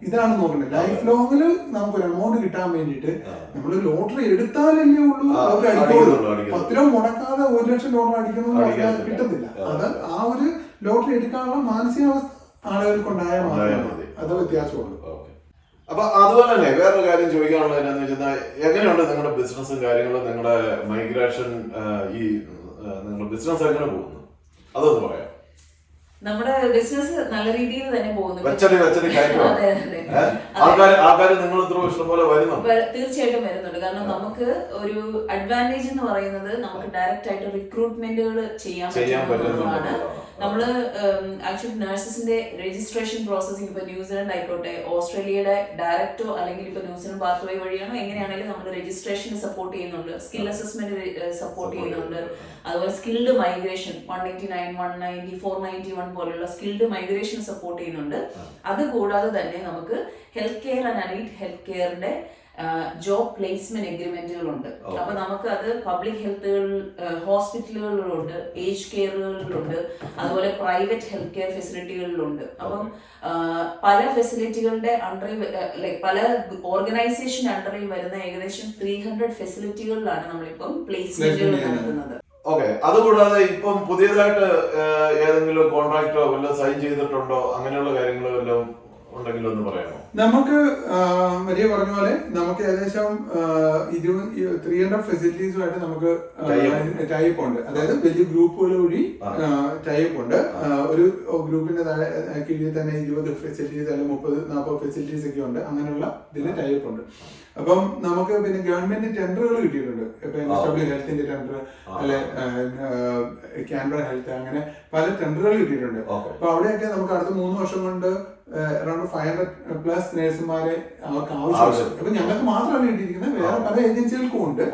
ഇതാണ് നോക്കുന്നത്. ലൈഫ് ലോങ്ങില് നമുക്ക് ഒരു എമൗണ്ട് കിട്ടാൻ വേണ്ടിയിട്ട് നമ്മൾ ലോട്ടറി എടുത്താലല്ലേ ഉള്ളൂ ലോട്ടറി അടിക്കുള്ളൂ. 10 രൂപ മുടക്കാതെ $1 ലക്ഷം അടിക്കണമെന്ന് കിട്ടുന്നില്ല. അത് ആ ഒരു ലോട്ടറി എടുക്കാനുള്ള മാനസികാവസ്ഥ ആളുകൾക്കുണ്ടായാൽ മാത്രമേ അത് വ്യത്യാസമുള്ളൂ. അപ്പൊ അതുപോലെ തന്നെ വേറൊരു കാര്യം ചോദിക്കാനുള്ളത് എന്താണെന്ന് വെച്ചാൽ എങ്ങനെയുണ്ട് നിങ്ങളുടെ ബിസിനസ്സും കാര്യങ്ങളും, നിങ്ങളുടെ മൈഗ്രേഷൻ, ഈ നിങ്ങളുടെ ബിസിനസ് എങ്ങനെ പോകുന്നു, അതൊന്ന് പറയാം. നമ്മുടെ ബിസിനസ് നല്ല രീതിയിൽ തന്നെ പോകുന്നു. ആൾക്കാര് നിങ്ങൾ ഇഷ്ടംപോലെ വരുന്നുണ്ട്. തീർച്ചയായിട്ടും വരുന്നുണ്ട്. കാരണം നമുക്ക് ഒരു അഡ്വാൻറ്റേജ് എന്ന് പറയുന്നത് നമുക്ക് ഡയറക്റ്റ് ആയിട്ട് റിക്രൂട്ട്മെന്റുകൾ ചെയ്യാൻ പറ്റുന്നതാണ്. നമ്മള് ആക്ച്വലി നഴ്സസിന്റെ രജിസ്ട്രേഷൻ പ്രോസസ്സിംഗ് ഇപ്പൊ ന്യൂസിലൻഡ് ആയിക്കോട്ടെ, ഓസ്ട്രേലിയയുടെ ഡയറക്റ്റോ അല്ലെങ്കിൽ ഇപ്പൊ ന്യൂസിലൻഡ് പാത്വേ വഴിയാണോ എങ്ങനെയാണെങ്കിലും നമ്മൾ രജിസ്ട്രേഷൻ സപ്പോർട്ട് ചെയ്യുന്നുണ്ട്, സ്കിൽ അസസ്മെന്റ് സപ്പോർട്ട് ചെയ്യുന്നുണ്ട്. അതുപോലെ സ്കിൽഡ് മൈഗ്രേഷൻ 189, 190, 491 പോലുള്ള സ്കിൽഡ് മൈഗ്രേഷൻ സപ്പോർട്ട് ചെയ്യുന്നുണ്ട്. അതുകൂടാതെ തന്നെ നമുക്ക് health care and allied health കെയറിന്റെ ജോബ് പ്ലേസ്മെന്റ് എഗ്രിമെന്റുകളുണ്ട്. അപ്പൊ നമുക്ക് അത് പബ്ലിക് ഹെൽത്തുകളിൽ, ഹോസ്പിറ്റലുകളിലുണ്ട്, ഏജ് കെയറുകളിലുണ്ട്, അതുപോലെ പ്രൈവറ്റ് ഹെൽത്ത് കെയർ ഫെസിലിറ്റികളിലുണ്ട്. അപ്പം പല ഫെസിലിറ്റികളുടെ അണ്ടറിൽ, ലൈക് പല ഓർഗനൈസേഷൻ അണ്ടറിൽ വരുന്ന ഏകദേശം 300 ഫെസിലിറ്റികളിലാണ് നമ്മളിപ്പം പ്ലേസ്മെന്റുകൾ നടത്തുന്നത്. ഓക്കെ. അതുകൂടാതെ ഇപ്പം പുതിയതായിട്ട് ഏതെങ്കിലും കോൺട്രാക്ടോ വല്ലതും സൈൻ ചെയ്തിട്ടുണ്ടോ? അങ്ങനെയുള്ള കാര്യങ്ങൾ വല്ലതും ഉണ്ടെങ്കിൽ ഒന്ന് പറയാമോ? നമുക്ക് മരിയ പറഞ്ഞ പോലെ നമുക്ക് ഏകദേശം 300 ഫെസിലിറ്റീസുമായിട്ട് നമുക്ക് ടൈപ്പ് ഉണ്ട്. അതായത് വലിയ ഗ്രൂപ്പുകൾ വഴി ടൈപ്പ് ഉണ്ട്. ഒരു ഗ്രൂപ്പിന്റെ കീഴിൽ തന്നെ 20 ഫെസിലിറ്റീസ് അല്ലെങ്കിൽ 30-40 ഫെസിലിറ്റീസ് ഒക്കെ ഉണ്ട്. അങ്ങനെയുള്ള ഇതിന് ടൈപ്പ് ഉണ്ട്. അപ്പം നമുക്ക് പിന്നെ ഗവൺമെന്റ് ടെൻഡറുകൾ കിട്ടിയിട്ടുണ്ട്. ഇപ്പൊ NSW ഹെൽത്തിന്റെ ടെൻഡർ, അല്ലെ കാൻബറ ഹെൽത്ത്, അങ്ങനെ പല ടെൻഡറുകൾ കിട്ടിയിട്ടുണ്ട്. അപ്പൊ അവിടെയൊക്കെ നമുക്ക് അടുത്ത 3 വർഷം കൊണ്ട് അറൌണ്ട് 500+ നേഴ്സുമാരെ അവർക്ക് ആവശ്യമുണ്ട്. അപ്പൊ ഞങ്ങൾക്ക് മാത്രമല്ല കിട്ടിയിരിക്കുന്നത്, വേറെ പല ഏജൻസികൾക്കും ഉണ്ട്.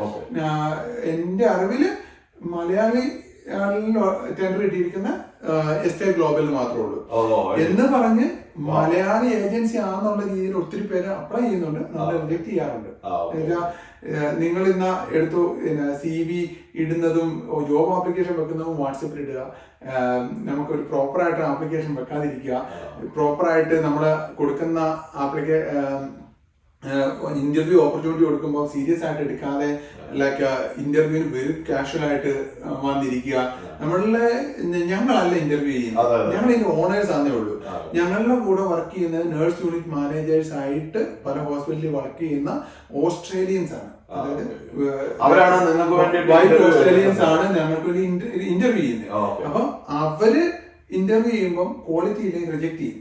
എന്റെ അറിവില് മലയാളി ടെൻഡർ കിട്ടിയിരിക്കുന്ന എസ്റ്റേ ഗ്ലോബലിൽ മാത്രമേ ഉള്ളൂ എന്ന് പറഞ്ഞ് മലയാളി ഏജൻസി ആണെന്നുള്ള രീതിയിൽ ഒത്തിരി പേര് അപ്ലൈ ചെയ്യുന്നുണ്ട്. നമ്മൾ റിജക്ട് ചെയ്യാറുണ്ട്. നിങ്ങൾ ഇന്ന് എടുത്തു CV ഇടുന്നതും ജോബ് ആപ്ലിക്കേഷൻ വെക്കുന്നതും വാട്സപ്പിൽ ഇടുക. നമുക്കൊരു പ്രോപ്പറായിട്ട് ആപ്ലിക്കേഷൻ വെക്കാതിരിക്കുക. പ്രോപ്പറായിട്ട് നമ്മൾ കൊടുക്കുന്ന ഇന്റർവ്യൂ ഓപ്പർച്യൂണിറ്റി കൊടുക്കുമ്പോൾ സീരിയസ് ആയിട്ട് എടുക്കാതെ ലൈക്ക് ഇന്റർവ്യൂവിന് വെരി കാഷ്വൽ ആയിട്ട് വന്നിരിക്കുക. ഞങ്ങളല്ല ഇന്റർവ്യൂ ചെയ്യുന്നത്, ഞങ്ങൾ ഇതിന്റെ ഓണേഴ്സ് ആണെന്നേ ഉള്ളൂ. ഞങ്ങളുടെ കൂടെ വർക്ക് ചെയ്യുന്നത് നേഴ്സ് യൂണിറ്റ് മാനേജേഴ്സ് ആയിട്ട് പല ഹോസ്പിറ്റലിൽ വർക്ക് ചെയ്യുന്ന ഓസ്ട്രേലിയൻസ് ആണ്. അതായത് വൈറ്റ് ഓസ്ട്രേലിയൻസ് ആണ് ഞങ്ങൾക്ക് ഇന്റർവ്യൂ ചെയ്യുന്നത്. അപ്പൊ അവര് ഇന്റർവ്യൂ ചെയ്യുമ്പോൾ ക്വാളിറ്റി ഇല്ലെങ്കിൽ റിജക്ട് ചെയ്യും.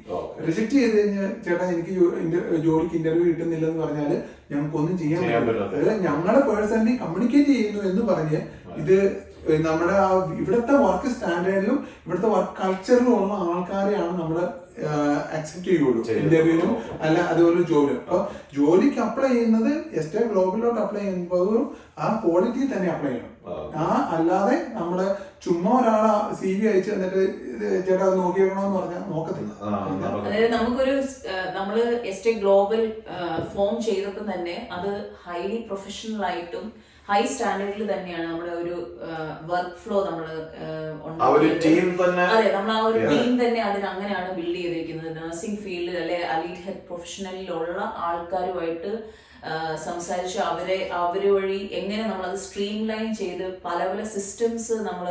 റിജക്ട് ചെയ്ത് കഴിഞ്ഞാൽ ചേട്ടാ എനിക്ക് ജോലിക്ക് ഇന്റർവ്യൂ കിട്ടുന്നില്ലെന്ന് പറഞ്ഞാൽ ഞങ്ങൾക്കൊന്നും ചെയ്യാൻ പറ്റില്ല. അതായത് ഞങ്ങളെ പേഴ്സണലി കമ്മ്യൂണിക്കേറ്റ് ചെയ്യുന്നു എന്ന് പറഞ്ഞ് ഇത് നമ്മുടെ ഇവിടുത്തെ വർക്ക് സ്റ്റാൻഡേർഡിലും ഇവിടുത്തെ വർക്ക് കൾച്ചറിലും ഉള്ള ആൾക്കാരെയാണ് നമ്മൾ അക്സെപ്റ്റ് ചെയ്യുള്ളൂ ഇന്റർവ്യൂവിനും അല്ല അതുപോലെ ജോലിയും. അപ്പൊ ജോലിക്ക് അപ്ലൈ ചെയ്യുന്നത് എസ്റ്റേ ഗ്ലോബലിലോട്ട് അപ്ലൈ ചെയ്യുമ്പോഴും ആ ക്വാളിറ്റി തന്നെ അപ്ലൈ ചെയ്യണം. അല്ലാതെ നമ്മള് ചുമ്മാ ഒരാളെ CV അയച്ച് എന്നിട്ട് ചേട്ടാ അത് നോക്കിയേക്കണോന്ന് പറഞ്ഞാൽ നോക്കത്തില്ല. അതായത് നമ്മള് എസ്റ്റേ ഗ്ലോബൽ ഫോം ചെയ്തപ്പോൾ തന്നെ അത് ഹൈലി പ്രൊഫഷണൽ ആയിട്ടും ഹൈ സ്റ്റാൻഡേർഡിൽ തന്നെയാണ് നമ്മുടെ ഒരു വർക്ക് ഫ്ലോ നമ്മള് അതെ, നമ്മൾ ആ ഒരു ടീം തന്നെ അതിന് അങ്ങനെയാണ് ബിൽഡ് ചെയ്തിരിക്കുന്നത്. നഴ്സിംഗ് ഫീൽഡിൽ അല്ലെ അലീഡ് ഹെൽത്ത് പ്രൊഫഷണലിലുള്ള ആൾക്കാരുമായിട്ട് സംസാരിച്ച് അവര് വഴി എങ്ങനെ നമ്മൾ അത് സ്ട്രീം ലൈൻ ചെയ്ത് പല പല സിസ്റ്റംസ് നമ്മൾ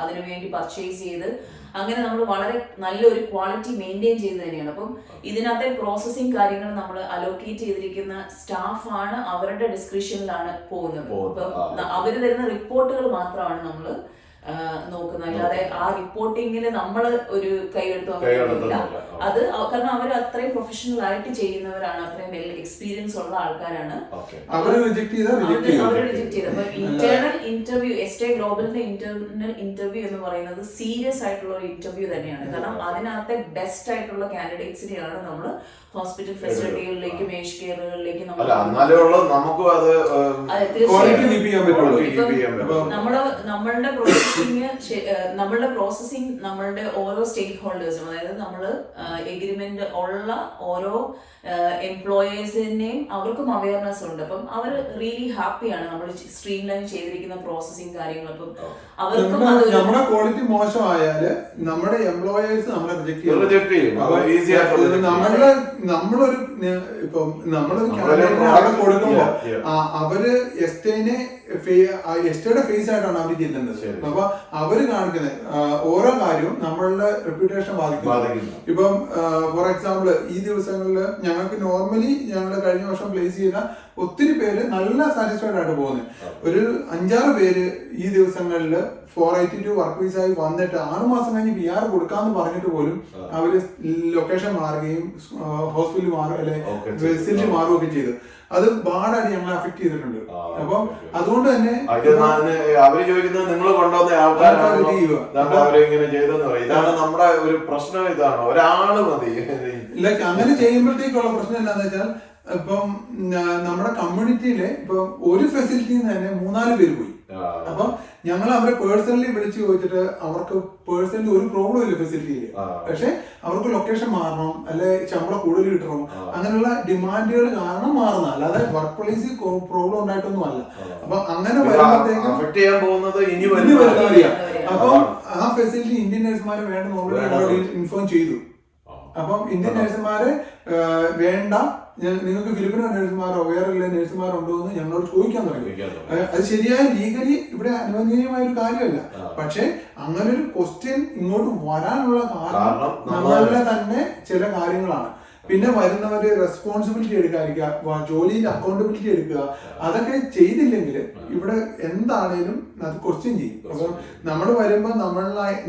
അതിനുവേണ്ടി പർച്ചേസ് ചെയ്ത് അങ്ങനെ നമ്മൾ വളരെ നല്ലൊരു ക്വാളിറ്റി മെയിൻറ്റെയിൻ ചെയ്ത് തന്നെയാണ്. അപ്പം ഇതിനകത്തെ പ്രോസസ്സിങ് കാര്യങ്ങൾ നമ്മൾ അലോക്കേറ്റ് ചെയ്തിരിക്കുന്ന സ്റ്റാഫാണ്, അവരുടെ ഡിസ്ക്രിപ്ഷനിലാണ് പോകുന്നത്. അപ്പം അവര് തരുന്ന റിപ്പോർട്ടുകൾ മാത്രമാണ് നമ്മൾ നോക്കുന്നത്. അല്ലാതെ ആ റിപ്പോർട്ടിങ്ങിൽ നമ്മൾ ഒരു കൈയെടുത്തു അങ്ങനെയില്ല. അത് കാരണം അവർ അത്രയും പ്രൊഫഷണൽ ആയിട്ട് ചെയ്യുന്നവരാണ്, അത്രയും വെൽ എക്സ്പീരിയൻസ് ഉള്ള ആൾക്കാരാണ്. അവർ റിജക്ട് ചെയ്ത് അപ്പൊ ഇന്റേണൽ ഇന്റർവ്യൂ, എസ്റ്റേ ഗ്ലോബലിന്റെ ഇന്റേണൽ ഇന്റർവ്യൂ എന്ന് പറയുന്നത് സീരിയസ് ആയിട്ടുള്ള ഒരു ഇന്റർവ്യൂ തന്നെയാണ്. കാരണം അതിനകത്തെ ബെസ്റ്റ് ആയിട്ടുള്ള കാൻഡിഡേറ്റ്സിനെയാണ് നമ്മൾ ഹോസ്പിറ്റൽ ഫെസിലിറ്റികളിലേക്കും ഏജ് കെയറുകളിലേക്കും നമ്മളുടെ പ്രോസസ്സിംഗ് നമ്മളുടെ ഓരോ സ്റ്റേക്ക് ഹോൾഡേഴ്സും, അതായത് നമ്മള് എഗ്രിമെന്റ് ഉള്ള ഓരോ എംപ്ലോയേഴ്സിനെയും അവർക്കും അവയർനെസ് ഉണ്ട്. അപ്പം അവർ റിയലി ഹാപ്പിയാണ് നമ്മൾ സ്ട്രീം ലൈൻ ചെയ്തിരിക്കുന്ന പ്രോസസ്സിംഗ് കാര്യങ്ങൾ. അപ്പം അവർക്കും നമ്മുടെ ക്വാളിറ്റി മോശമായാല് നമ്മുടെ എംപ്ലോയേഴ്സ് നമ്മളെ റിജക്ട് ചെയ്യും. നമ്മളൊരു ഇപ്പം നമ്മളൊരു കാൻഡിഡേറ്റിനെ കൊടുക്കുമ്പോ അവര് എസ്റ്റേയുടെ ഫേസ് ആയിട്ടാണ് അവർ ചെല്ലുന്നത്. അപ്പൊ അവര് കാണിക്കുന്നത് ഓരോ കാര്യവും നമ്മളുടെ റെപ്യൂട്ടേഷൻ ബാധിക്കുന്നു. ഇപ്പം ഫോർ എക്സാമ്പിൾ ഈ ദിവസങ്ങളിൽ ഞങ്ങൾക്ക് നോർമലി ഞങ്ങൾ കഴിഞ്ഞ വർഷം പ്ലേസ് ചെയ്ത ഒത്തിരി പേര് നല്ല സാറ്റിസ്ഫൈഡ് ആയിട്ട് പോകുന്നത്. ഒരു 5-6 5-6 പേര് ഈ ദിവസങ്ങളിൽ 482 വർക്ക് വിസായി വന്നിട്ട് 6 മാസം കഴിഞ്ഞ് PR കൊടുക്കാന്ന് പറഞ്ഞിട്ട് പോലും അവര് ലൊക്കേഷൻ മാറുകയും ഹോസ്പിറ്റൽ മാറുക അല്ലെ ഫെസിലിറ്റി മാറുകയൊക്കെ ചെയ്തു. അത് ബാഡായിട്ട് ഞങ്ങളെ അഫക്ട് ചെയ്തിട്ടുണ്ട്. അപ്പം അതുകൊണ്ട് തന്നെ അവര് ചോദിക്കുന്നത് നിങ്ങൾ കൊണ്ടുവന്ന ആൾക്കാരാണ് അവരിങ്ങനെ ചെയ്തെന്ന് പറയും. ഇതാണ് നമ്മുടെ ഒരു പ്രശ്നം. ഇതാണ് ഒരാള് മതി. ലൈക്ക് അങ്ങനെ ചെയ്യുമ്പോഴത്തേക്കുള്ള പ്രശ്നം എന്താണെന്ന് വെച്ചാൽ ഇപ്പം നമ്മുടെ കമ്മ്യൂണിറ്റിയിലെ ഇപ്പൊ ഒരു ഫെസിലിറ്റിയിൽ നിന്ന് തന്നെ 3-4 പേര് പോയി. അപ്പൊ ഞങ്ങൾ അവരെ പേഴ്സണലി വിളിച്ച് ചോദിച്ചിട്ട് അവർക്ക് പേഴ്സണലി ഒരു പ്രോബ്ലം ഇല്ല ഫെസിലിറ്റിയിൽ. പക്ഷെ അവർക്ക് ലൊക്കേഷൻ മാറണം, അല്ലെ ശമ്പളം കൂടുതൽ കിട്ടണം, അങ്ങനെയുള്ള ഡിമാൻഡുകൾ കാരണം മാറുന്ന, അല്ലാതെ വർക്ക് പ്ലേസിൽ പ്രോബ്ലം ഉണ്ടായിട്ടൊന്നും അല്ല. അപ്പൊ അങ്ങനെ വരുമ്പോഴത്തേക്കും അപ്പം ആ ഫെസിലിറ്റി ഇന്ത്യൻ നഴ്സുമാരെ വേണ്ട ഓൾറെഡി ഇൻഫോം ചെയ്തു. അപ്പം ഇന്ത്യൻ നഴ്സുമാരെ വേണ്ട, നിങ്ങൾക്ക് ഫിലിപ്പിനോ നഴ്സുമാരോ വേറെ നഴ്സുമാരുണ്ടോ എന്ന് ഞങ്ങളോട് ചോദിക്കാൻ തുടങ്ങി. അത് ശരിയായ ലീഗലി ഇവിടെ അനുവദനീയമായ ഒരു കാര്യമല്ല. പക്ഷെ അങ്ങനെ ഒരു ക്വസ്റ്റ്യൻ ഇങ്ങോട്ട് വരാനുള്ള കാരണം നമ്മളുടെ തന്നെ ചില കാര്യങ്ങളാണ്. പിന്നെ വരുന്നവര് റെസ്പോൺസിബിലിറ്റി എടുക്കാതിരിക്കുക, ജോലിയിൽ അക്കൗണ്ടബിലിറ്റി എടുക്കുക, അതൊക്കെ ചെയ്തില്ലെങ്കിൽ ഇവിടെ എന്താണേലും അത് ക്വസ്റ്റ്യൻ ചെയ്യും. അപ്പൊ നമ്മൾ വരുമ്പോൾ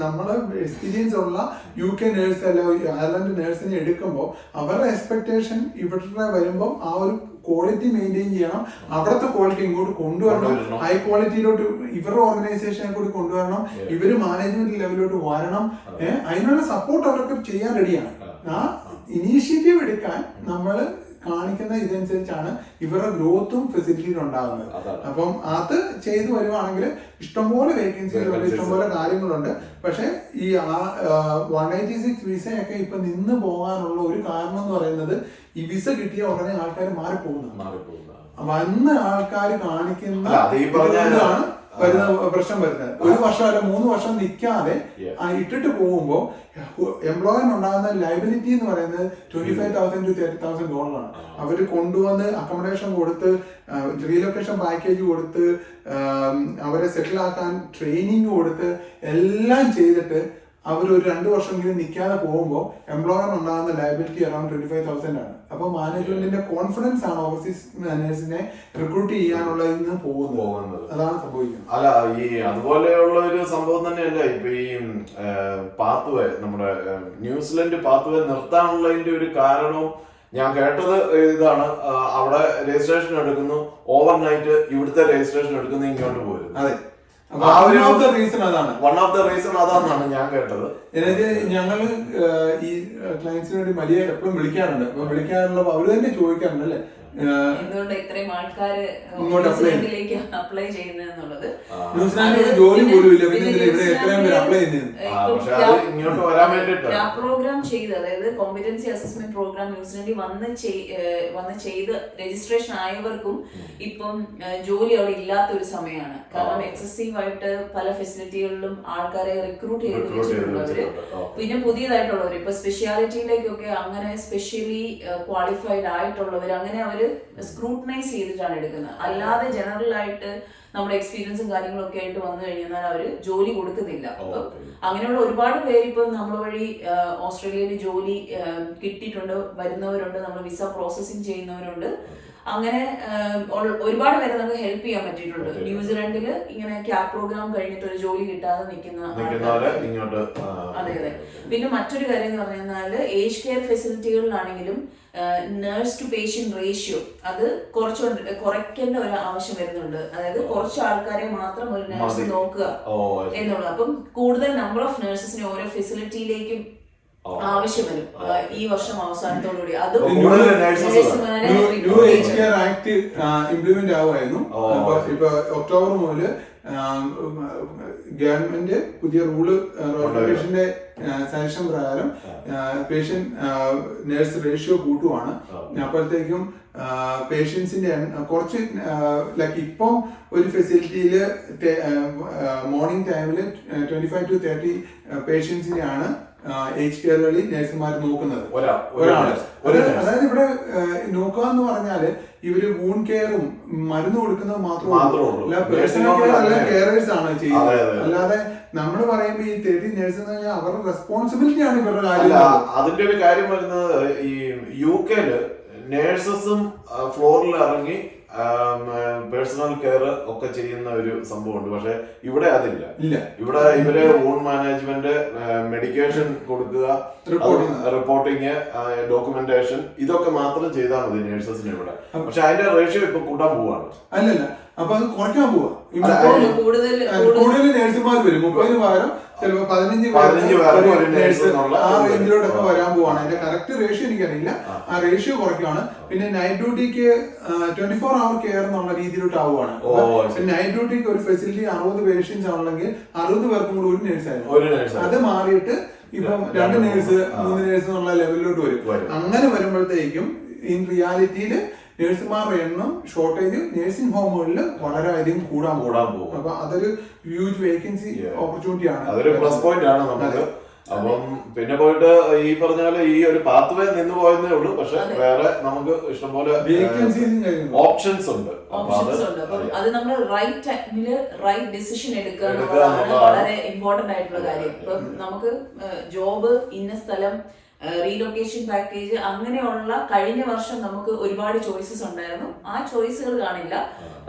നമ്മളെ എക്സ്പീരിയൻസ് ഉള്ള UK നേഴ്സ് അല്ല അയർലൻഡ് നേഴ്സിനെ എടുക്കുമ്പോൾ അവരുടെ എക്സ്പെക്ടേഷൻ ഇവിടെ വരുമ്പോൾ ആ ഒരു ക്വാളിറ്റി മെയിൻറ്റെയിൻ ചെയ്യണം. അവിടുത്തെ ക്വാളിറ്റി ഇങ്ങോട്ട് കൊണ്ടുവരണം. ഹൈ ക്വാളിറ്റിയിലോട്ട് ഇവരുടെ ഓർഗനൈസേഷനെ കൂടി കൊണ്ടുവരണം. ഇവര് മാനേജ്മെന്റ് ലെവലിലോട്ട് വരണം. അതിനുള്ള സപ്പോർട്ട് അവർക്ക് ചെയ്യാൻ റെഡിയാണ്. ആ ഇനീഷ്യേറ്റീവ് എടുക്കാൻ നമ്മൾ കാണിക്കുന്ന ഇതനുസരിച്ചാണ് ഇവരുടെ ഗ്രോത്തും ഫെസിലിറ്റിയും ഉണ്ടാകുന്നത്. അപ്പം അത് ചെയ്തു വരുവാണെങ്കിൽ ഇഷ്ടംപോലെ വേക്കൻസികളുണ്ട്, ഇഷ്ടംപോലെ കാര്യങ്ങളുണ്ട്. പക്ഷെ ഈ 186 വിസയൊക്കെ ഇപ്പൊ നിന്ന് പോകാനുള്ള ഒരു കാരണം എന്ന് പറയുന്നത് ഈ വിസ കിട്ടിയ ഉടനെ ആൾക്കാർ മാറിപ്പോകുന്നു. വന്ന ആൾക്കാർ കാണിക്കുന്ന വരുന്ന പ്രശ്നം വരുന്നത് 1 വർഷം അല്ല 3 വർഷം നിൽക്കാതെ ഇട്ടിട്ട് പോകുമ്പോ എംപ്ലോയറിന് ഉണ്ടാകുന്ന ലയബിലിറ്റി എന്ന് പറയുന്നത് $25,000 to $30,000 അവര് കൊണ്ടുവന്ന് അക്കോമഡേഷൻ കൊടുത്ത് റീലൊക്കേഷൻ പാക്കേജ് കൊടുത്ത് അവരെ സെറ്റിൽ ആക്കാൻ ട്രെയിനിങ് കൊടുത്ത് എല്ലാം ചെയ്തിട്ട് അവർ ഒരു 2 വർഷമെങ്കിലും നിൽക്കാതെ പോകുമ്പോൾ എംപ്ലോയറിന് ഉണ്ടാകുന്ന ലയബിലിറ്റി അറൌണ്ട് 25,000 ആണ്. അപ്പൊ മാനേജ്മെന്റിന്റെ കോൺഫിഡൻസ് ആണ് ഓവർസീസ് മാനേഴ്സിനെ റിക്രൂട്ട് ചെയ്യാനുള്ളതിന് പോകുന്നത്. അതാണ് സംഭവിക്കുന്നത്. അല്ല, ഈ അതുപോലെയുള്ള ഒരു സംഭവം തന്നെയല്ല ഇപ്പൊ ഈ പാത്വേ, നമ്മുടെ ന്യൂസിലൻഡ് പാത്വേ നിർത്താനുള്ളതിന്റെ ഒരു കാരണവും ഞാൻ കേട്ടത് ഇതാണ്. അവിടെ രജിസ്ട്രേഷൻ എടുക്കുന്നു, ഓവർനൈറ്റ് ഇവിടുത്തെ രജിസ്ട്രേഷൻ എടുക്കുന്നു, ഇങ്ങോട്ട് പോരുന്നു. അതെ, വൺ ഓഫ് ദ റീസൺ അതാണെന്നാണ് ഞാൻ കേട്ടത്. ഞങ്ങള് ഈ ക്ലയൻസിന് വേണ്ടി വലിയ എപ്പോഴും വിളിക്കാറുണ്ട്. അപ്പൊ വിളിക്കാറുള്ള അവര് തന്നെ ചോദിക്കാറുണ്ട് അല്ലെ എന്തുകൊണ്ട് ഇത്രയും ആൾക്കാര് ന്യൂസിലാൻഡിലേക്ക് അപ്ലൈ ചെയ്യുന്നത്. ന്യൂസിലാൻഡിൽ ജോലി പോലും ഇല്ല, പിന്നെ ഇവിടെ എത്രയും പേര് അപ്ലൈ ചെയ്യുന്നത്. പ്രോഗ്രാം ചെയ്ത്, അതായത് കോമ്പറ്റൻസി അസസ്മെന്റ് പ്രോഗ്രാം ന്യൂസിലാൻഡിൽ വന്ന് ചെയ്ത് രജിസ്ട്രേഷൻ ആയവർക്കും ഇപ്പം ജോലി അവിടെ ഇല്ലാത്ത ഒരു സമയമാണ്. കാരണം എക്സസീവ് ആയിട്ട് പല ഫെസിലിറ്റികളിലും ആൾക്കാരെ റിക്രൂട്ട് ചെയ്ത് വെച്ചിട്ടുള്ളവര്, പിന്നെ പുതിയതായിട്ടുള്ളവർ ഇപ്പൊ സ്പെഷ്യാലിറ്റിയിലേക്കൊക്കെ അങ്ങനെ സ്പെഷ്യലി ക്വാളിഫൈഡ് ആയിട്ടുള്ളവർ അങ്ങനെ അവര് സ്ക്രൂട്ടനൈസ് ചെയ്തിട്ടാണ് എടുക്കുന്നത്. അല്ലാതെ ജനറൽ ആയിട്ട് നമ്മുടെ എക്സ്പീരിയൻസും കാര്യങ്ങളൊക്കെ ആയിട്ട് വന്നു കഴിഞ്ഞാൽ അവര് ജോലി കൊടുക്കുന്നില്ല. അപ്പം അങ്ങനെയുള്ള ഒരുപാട് പേര് ഇപ്പം നമ്മൾ വഴി ഓസ്ട്രേലിയയിൽ ജോലി കിട്ടിയിട്ടുണ്ട്, വരുന്നവരുണ്ട്, നമ്മൾ വിസ പ്രോസസ്സിങ് ചെയ്യുന്നവരുണ്ട്. അങ്ങനെ ഒരുപാട് പേരെ നമുക്ക് ഹെൽപ്പ് ചെയ്യാൻ പറ്റിയിട്ടുണ്ട്. ന്യൂസിലാൻഡിൽ ഇങ്ങനെ ക്യാപ് പ്രോഗ്രാം കഴിഞ്ഞിട്ട് ഒരു ജോലി കിട്ടാതെ നിൽക്കുന്ന. അതെ അതെ. പിന്നെ മറ്റൊരു കാര്യം എന്ന് പറഞ്ഞാൽ ഏജ് കെയർ ഫെസിലിറ്റികളിലാണെങ്കിലും നഴ്സ് ടു പേഷ്യന്റ് റേഷ്യോ അത് കുറയ്ക്കേണ്ട ഒരു ആവശ്യം വരുന്നുണ്ട്. അതായത് കുറച്ച് ആൾക്കാരെ മാത്രം ഒരു നഴ്സ് നോക്കുക എന്നുള്ളത്. അപ്പം കൂടുതൽ നമ്പർ ഓഫ് നഴ്സസിനെ ഓരോ ഫെസിലിറ്റിയിലേക്കും ആവശ്യം വരും ഈ വർഷം അവസാനത്തോടുകൂടി. അത് new age care act implement ആവുമായിരുന്നു. ഇപ്പൊ ഒക്ടോബർ മുതൽ ഗവൺമെന്റ് പുതിയ റൂള് റെഗുലേഷന്റെ സജഷൻ പ്രകാരം പേഷ്യന്റ് നഴ്സ് റേഷ്യോ കൂട്ടുവാണ്. അപ്പോഴത്തേക്കും പേഷ്യൻസിന്റെ കുറച്ച് ലൈക്ക് ഇപ്പം ഒരു ഫെസിലിറ്റിയിൽ മോർണിംഗ് ടൈമില് 25 to 30 പേഷ്യൻസിനെയാണ് ഏജ് കെയറുകളിൽ നഴ്സുമാർ നോക്കുന്നത്, ഒരാള്. അതായത് ഇവിടെ നോക്കുക എന്ന് പറഞ്ഞാല് ഇവര് വൂൺ കെയറും മരുന്ന് കൊടുക്കുന്നത് മാത്രമല്ല, പേഴ്സണൽ കെയർ അല്ല കെയറേഴ്സ് ആണ് ചെയ്യുന്നത്. അല്ലാതെ നമ്മൾ പറയുമ്പോ ഈ 30 നഴ്സ് എന്ന് പറഞ്ഞാൽ അവരുടെ റെസ്പോൺസിബിലിറ്റി ആണ് ഇവരുടെ കാര്യം. അതിന്റെ ഒരു കാര്യം വരുന്നത് ഈ UK-ല് നേഴ്സസും ഫ്ലോറിൽ ഇറങ്ങി പേഴ്സണൽ കെയർ ഒക്കെ ചെയ്യുന്ന ഒരു സംഭവമുണ്ട്. പക്ഷെ ഇവിടെ അതില്ല. ഇല്ല, ഇവിടെ ഇവര് ഓൺ മാനേജ്മെന്റ്, മെഡിക്കേഷൻ കൊടുക്കുക, റിപ്പോർട്ടിങ്, ഡോക്യുമെന്റേഷൻ, ഇതൊക്കെ മാത്രം ചെയ്താൽ മതി നേഴ്സസിന് ഇവിടെ. പക്ഷെ അതിന്റെ റേഷ്യോ ഇപ്പൊ കൂട്ടാൻ പോവാണ്. അല്ലല്ല, അപ്പൊ അത് കുറയ്ക്കാൻ പോവാ. കൂടുതൽ നേഴ്സുമാർ വരും. 30 പകരം ചിലപ്പോ 15 ആ റേഞ്ചിലോട്ടൊക്കെ വരാൻ പോവാണ്. അതിന്റെ കറക്റ്റ് റേഷ്യോ എനിക്കറിയില്ല. ആ റേഷ്യോ കുറയ്ക്കുകയാണ്. പിന്നെ നൈറ്റ് ഡ്യൂട്ടിക്ക് 24 hour കെയർ എന്നുള്ള രീതിയിലോട്ട് ആവുകയാണ്. നൈറ്റ് ഡ്യൂട്ടിക്ക് ഒരു ഫെസിലിറ്റി 60 പേഷ്യൻസ് ആണെങ്കിൽ 60 പേർക്കും കൂടി ഒരു നേഴ്സായിരുന്നു. അത് മാറിയിട്ട് ഇപ്പം 2 നേഴ്സ് 3 നേഴ്സ് എന്നുള്ള ലെവലിലോട്ട് വരും. അങ്ങനെ വരുമ്പോഴത്തേക്കും ഇൻ റിയാലിറ്റിയില് നേഴ്സുമാരുടെ എണ്ണം ഷോർട്ടേജ് നേഴ്സിംഗ് ഹോമുകളിൽ വളരെയധികം കൂടാൻ പോകും. അപ്പൊ അതൊരു ഹ്യൂജ് വേക്കൻസി ഓപ്പർച്യൂണിറ്റി ആണ്. അതൊരു പ്ലസ് പോയിന്റ് ആണ് നമുക്ക്. അപ്പം പിന്നെ പോയിട്ട് ഈ പറഞ്ഞാല് ഈ ഒരു പാത്വേ നിന്ന് പോയെന്നേ ഉള്ളൂ. പക്ഷെ വേറെ നമുക്ക് ഇഷ്ടംപോലെ ഓപ്ഷൻസ് ഉണ്ട്. അത് നമ്മൾ റൈറ്റ് ടൈമില് റൈറ്റ് ഡിസിഷൻ എടുക്കുക എന്നുള്ളതാണ് വളരെ ഇമ്പോർട്ടന്റ് ആയിട്ടുള്ള കാര്യം. ഇപ്പം നമുക്ക് ജോബ്, ഇന്ന സ്ഥലം, റീലൊക്കേഷൻ പാക്കേജ്, അങ്ങനെയുള്ള കഴിഞ്ഞ വർഷം നമുക്ക് ഒരുപാട് ചോയ്സസ് ഉണ്ടായിരുന്നു. ആ ചോയ്സുകൾ കാണില്ല.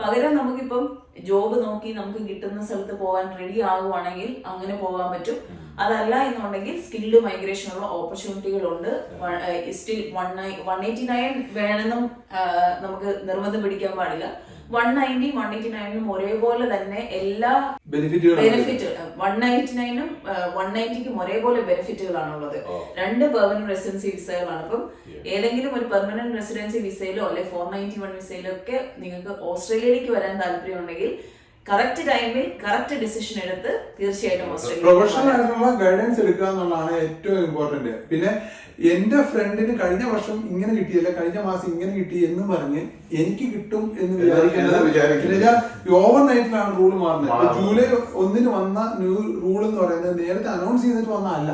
പകരം നമുക്കിപ്പം ജോബ് നോക്കി നമുക്ക് കിട്ടുന്ന സ്ഥലത്ത് പോകാൻ റെഡി ആകുവാണെങ്കിൽ അങ്ങനെ പോകാൻ പറ്റും. അതല്ല എന്നുണ്ടെങ്കിൽ സ്കിൽഡ് മൈഗ്രേഷനുള്ള ഓപ്പർച്യൂണിറ്റികളുണ്ട്. സ്റ്റിൽ 189 വേണമെന്നും നമുക്ക് നിർബന്ധം പിടിക്കാൻ പാടില്ല. 190, 189 ഒരേപോലെ തന്നെ എല്ലാ ബെനിഫിറ്റ് 199 190 ഒരേപോലെ ബെനിഫിറ്റുകളാണുള്ളത്. 2 പെർമനന്റ് റെസിഡൻസി വിസകളാണ്. അപ്പം ഏതെങ്കിലും ഒരു പെർമനന്റ് റെസിഡൻസി വിസയിലോ അല്ലെ 491 വിസയിലോ ഒക്കെ നിങ്ങൾക്ക് ഓസ്ട്രേലിയയിലേക്ക് വരാൻ താല്പര്യം ഉണ്ടെങ്കിൽ കറക്റ്റ് ടൈമിൽ കറക്റ്റ് ഡിസിഷൻ എടുത്ത് തീർച്ചയായിട്ടും പ്രൊഫഷണൽ ആയിട്ടുള്ള ഗൈഡൻസ് എടുക്കുക എന്നുള്ളതാണ് ഏറ്റവും ഇമ്പോർട്ടന്റ്. പിന്നെ എന്റെ ഫ്രണ്ടിന് കഴിഞ്ഞ വർഷം ഇങ്ങനെ കിട്ടിയല്ല, കഴിഞ്ഞ മാസം ഇങ്ങനെ കിട്ടി എന്ന് പറഞ്ഞ് എനിക്ക് കിട്ടും എന്ന് വിചാരിക്കുന്നത് ഓവർ നൈറ്റിലാണ് റൂൾ മാറുന്നത്. ജൂലൈ 1 വന്ന ന്യൂ റൂൾ എന്ന് പറയുന്നത് നേരത്തെ അനൗൺസ് ചെയ്തിട്ട് വന്നതല്ല.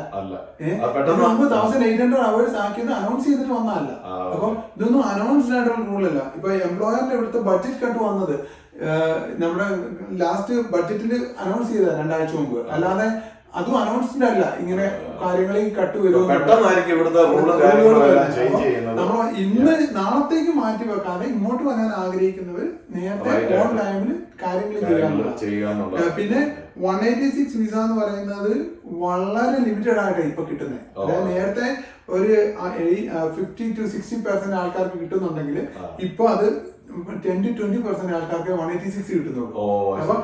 1800 hours ആക്കിയത് അനൗൺസ് ചെയ്തിട്ട് വന്നതല്ല. അപ്പം ഇതൊന്നും അനൗൺസ്ഡ് ആയിട്ടുള്ള റൂളല്ല. ഇപ്പൊ എംപ്ലോയറിന്റെ ഇവിടുത്തെ ബഡ്ജറ്റ് കട്ട് വന്നത് നമ്മുടെ ലാസ്റ്റ് ബഡ്ജറ്റിൽ അനൗൺസ് ചെയ്ത 2 ആഴ്ച മുമ്പ്. അല്ലാതെ അതും അനൗൺസ്ഡ് അല്ല. ഇങ്ങനെ കാര്യങ്ങളിൽ കട്ട് വരും. നമ്മൾ ഇന്ന് നാളത്തേക്ക് മാറ്റി വെക്കാതെ ഇങ്ങോട്ട് വരാൻ ആഗ്രഹിക്കുന്നവർ നേരത്തെ ഓൺ ടൈമിൽ കാര്യങ്ങൾ ചെയ്യാനുള്ള. പിന്നെ 186 വിസ എന്ന് പറയുന്നത് വളരെ ലിമിറ്റഡ് ആയിട്ട് ഇപ്പൊ കിട്ടുന്നത്. അതായത് നേരത്തെ ഒരു 50 to 60% ആൾക്കാർക്ക് കിട്ടുന്നുണ്ടെങ്കിൽ ഇപ്പൊ അത് 10 to 20% ആൾക്കാർക്ക് 186 കിട്ടുന്നുള്ളൂ. അപ്പൊ